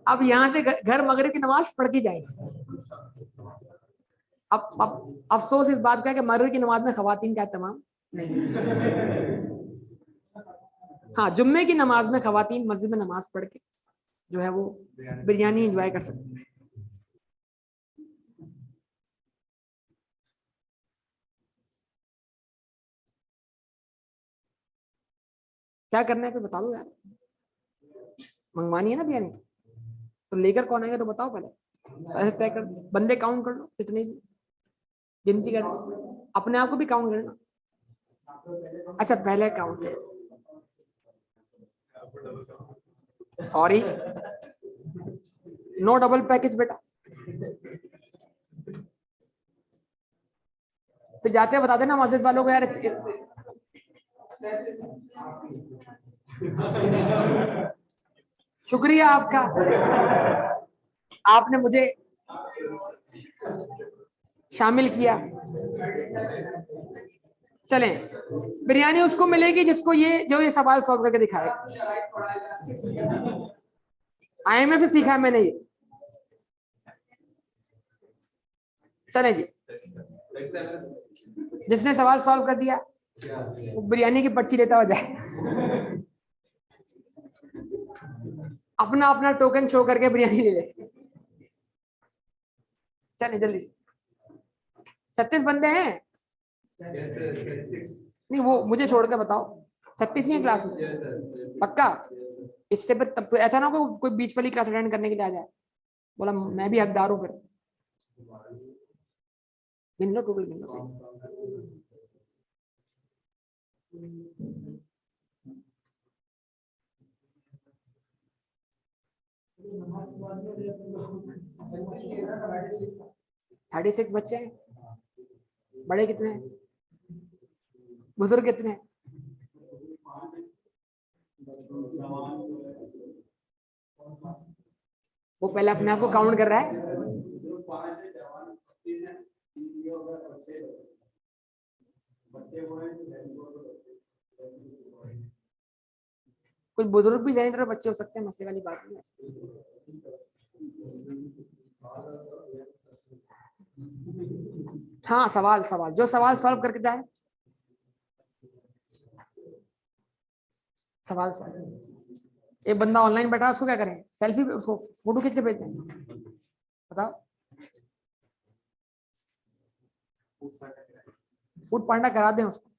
अब यहाँ से घर मगरिब की नमाज पढ़ती जाएगी। अब अफसोस इस बात का है कि मगरिब की नमाज में खवातीन का तमाम नहीं। हाँ, जुम्मे की नमाज में खवातीन मस्जिद में नमाज पढ़ के जो है वो बिरयानी एंजॉय कर सकते हैं। क्या करना है फिर बता दो यार, मंगवानी है ना बिरयानी, तो लेकर कौन आएगा तो बताओ पहले, ऐसे तय कर, बंदे काउंट कर लो, जितने भी गिनती कर लो, अपने आप को भी काउंट करना। अच्छा पहले count, sorry, no double package बेटा। फिर जाते बता देना मस्जिद वालों को यार, शुक्रिया आपका, आपने मुझे शामिल किया। चलें, बिरयानी उसको मिलेगी जिसको ये सवाल सॉल्व करके दिखाएगा। आईएमएफ से सीखा है मैंने ये। चले जी, जिसने सवाल सॉल्व कर दिया वो बिरयानी की पर्ची लेता हो जाए, अपना अपना टोकन शो करके बिरयानी ले ले। चले जल्दी से, 36 बंदे हैं। नहीं वो मुझे छोड़ के बताओ, 36 ही है क्लास में पक्का? इससे फिर तब ऐसा ना हो कोई बीच वाली क्लास अटेंड करने के लिए आ जाए, बोला मैं भी हकदार हूँ, फिर गिन लो, टोटल गिन लो सही। थर्टी सिक्स बच्चे हैं, बड़े कितने हैं, बुजुर्ग कितने हैं? वो पहले अपने आप को काउंट कर रहा है। कुछ बुजुर्ग भी जाने तरह बच्चे हो सकते हैं, मसले वाली बात नहीं है। हाँ, सवाल सवाल जो सवाल सॉल्व करके जाए, सवाल सॉल्व। एक बंदा ऑनलाइन बैठा, उसको क्या करें, सेल्फी उसको फोटो खींच के भेजते हैं, बताओ। फूड पांडा करा दें उसको।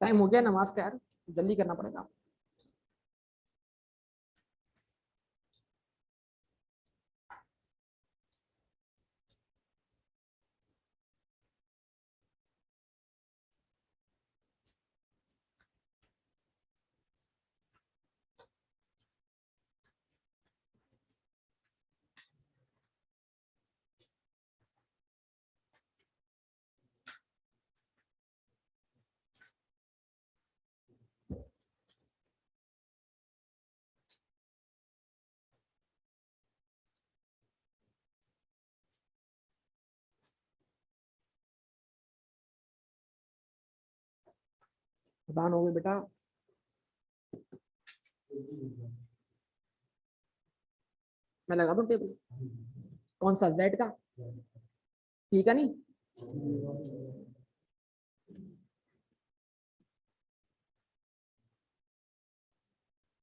टाइम हो गया नमाज का यार, जल्दी करना पड़ेगा। आसान हो गई बेटा। मैं लगा दूं टेबल? कौन सा, जेड का? ठीक है नहीं?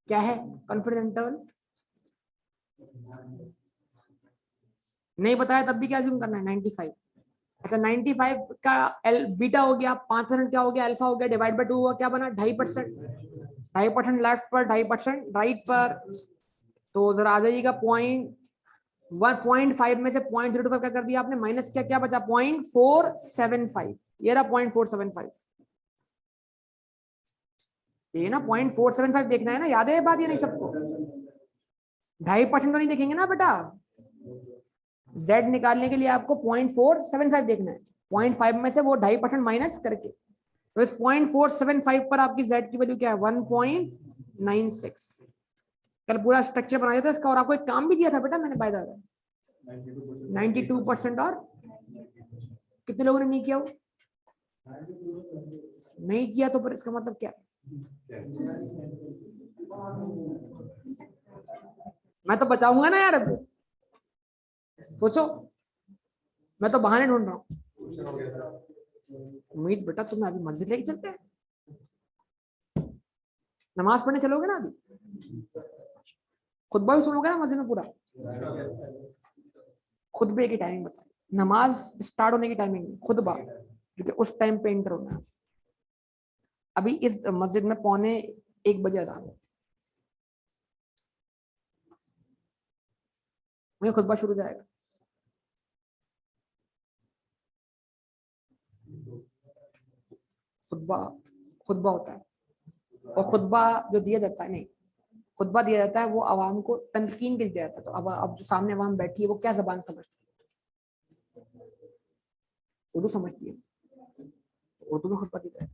क्या है कॉन्फिडेंस इंटरवल? नहीं बताया तब भी क्या अज्यूम करना है? 95। अच्छा 95 का एल बीटा हो गया, 5% क्या हो गया, अल्फा हो गया, डिवाइड बाय 2 हुआ, क्या बना 2.5%। 2.5% लेफ्ट पर, 2.5% राइट पर। तो उधर आ जाइएगा, 1.5 में से 0.05 क्या कर दिया आपने, माइनस क्या, क्या बचा 0.475। ये रहा 0.475। ये ना 0.475 देखना है ना, याद है ये बात? ये नहीं सबको 2.5% तो नहीं देखेंगे ना बेटा। z निकालने के लिए आपको 0.475 देखना है, 0.5 में से वो 2.5% माइनस करके। तो इस 0.475 पर आपकी z की वैल्यू क्या है, 1.96। कल पूरा स्ट्रक्चर बनाया था इसका, और आपको एक काम भी दिया था बेटा मैंने, बाय द वे 92%। और कितने लोगों ने नहीं किया? वो नहीं किया तो पर इसका मतलब क्या? मैं तो बचाऊंगा ना यार, अब सोचो, मैं तो बहाने ढूंढ रहा हूँ। उम्मीद बेटा तुम्हें अभी मस्जिद लेके चलते हैं, नमाज पढ़ने चलोगे ना अभी? खुतबा भी सुनोगे ना मस्जिद में पूरा? खुतबे की टाइमिंग बताए, नमाज स्टार्ट होने की टाइमिंग, खुतबा क्योंकि उस टाइम पे एंटर होना है। अभी इस मस्जिद में 1:45 अज़ान है, वही खुतबा शुरू जाएगा। खुतबा खुतबा होता है, और खुतबा जो दिया जाता है, नहीं, खुतबा दिया जाता है वो आवाम को तनकीन के लिए दिया जाता है। तो अब जो सामने आवाम बैठी है वो क्या जबान समझती है? उर्दू समझती है, उर्दू में खुतबा देता है।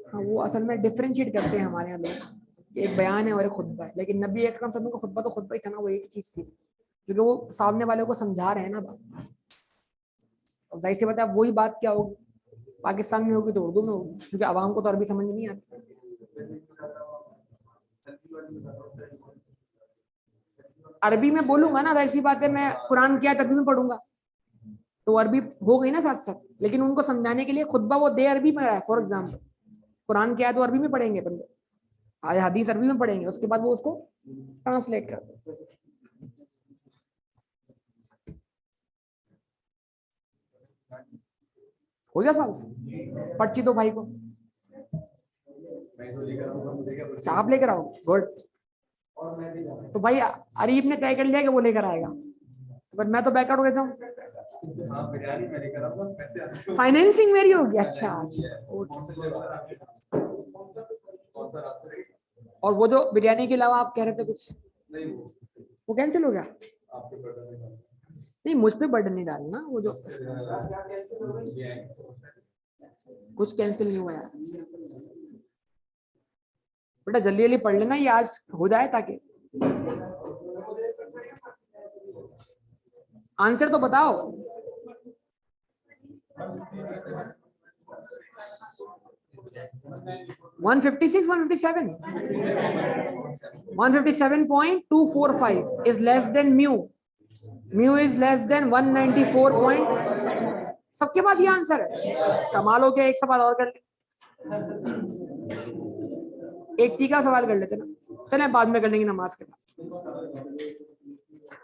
हाँ, वो असल में डिफरेंशिएट करते हैं हमारे यहाँ लोग, एक बयान है और एक खुतबा है। लेकिन नबी अकरम सल्लल्लाहु अलैहि वसल्लम का खुतबा तो खुतबा ही था ना, वो एक चीज थी, क्योंकि वो सामने वाले को समझा रहे हैं ना बात। अब जाहिर सी बात है, वही बात क्या होगी, पाकिस्तान में होगी तो उर्दू में होगी, क्योंकि आवाम को तो अरबी समझ नहीं आती। अरबी में बोलूंगा ना, जाहिर सी बात है, मैं कुरान की आयत अरबी में पढ़ूंगा तो अरबी हो गई ना साथ साथ। लेकिन उनको समझाने के लिए खुतबा वो दे अरबी में रहा है। फॉर एग्जाम्पल कुरान की आयत तो अरबी में पढ़ेंगे बंदे, हदीस अरबी में पढ़ेंगे, उसके बाद वो उसको ट्रांसलेट कर दे। हो गया साहब, पर्ची दो भाई को, आप लेकर आओ, गुड। तो भाई अरीब ने तय कर लिया कि वो लेकर आएगा, बट मैं तो बैकआउट हो गया हूँ। फाइनेंसिंग मेरी होगी, अच्छा और वो जो बिरयानी के अलावा आप कह रहे थे कुछ, वो कैंसिल हो गया? नहीं, मुझ पे बर्डन नहीं डालना, वो जो कुछ कैंसिल नहीं हुआ यार। बेटा जल्दी जल्दी पढ़ लेना, ये आज हो जाए, ताकि आंसर तो बताओ। 156, 157, 157.245 is less than mu, mu is less than 194. सबके पास ये आंसर है, कमाल हो गया। एक सवाल और कर ले, एक टीका सवाल कर लेते ना, चले बाद में कर लेंगे नमाज के बाद।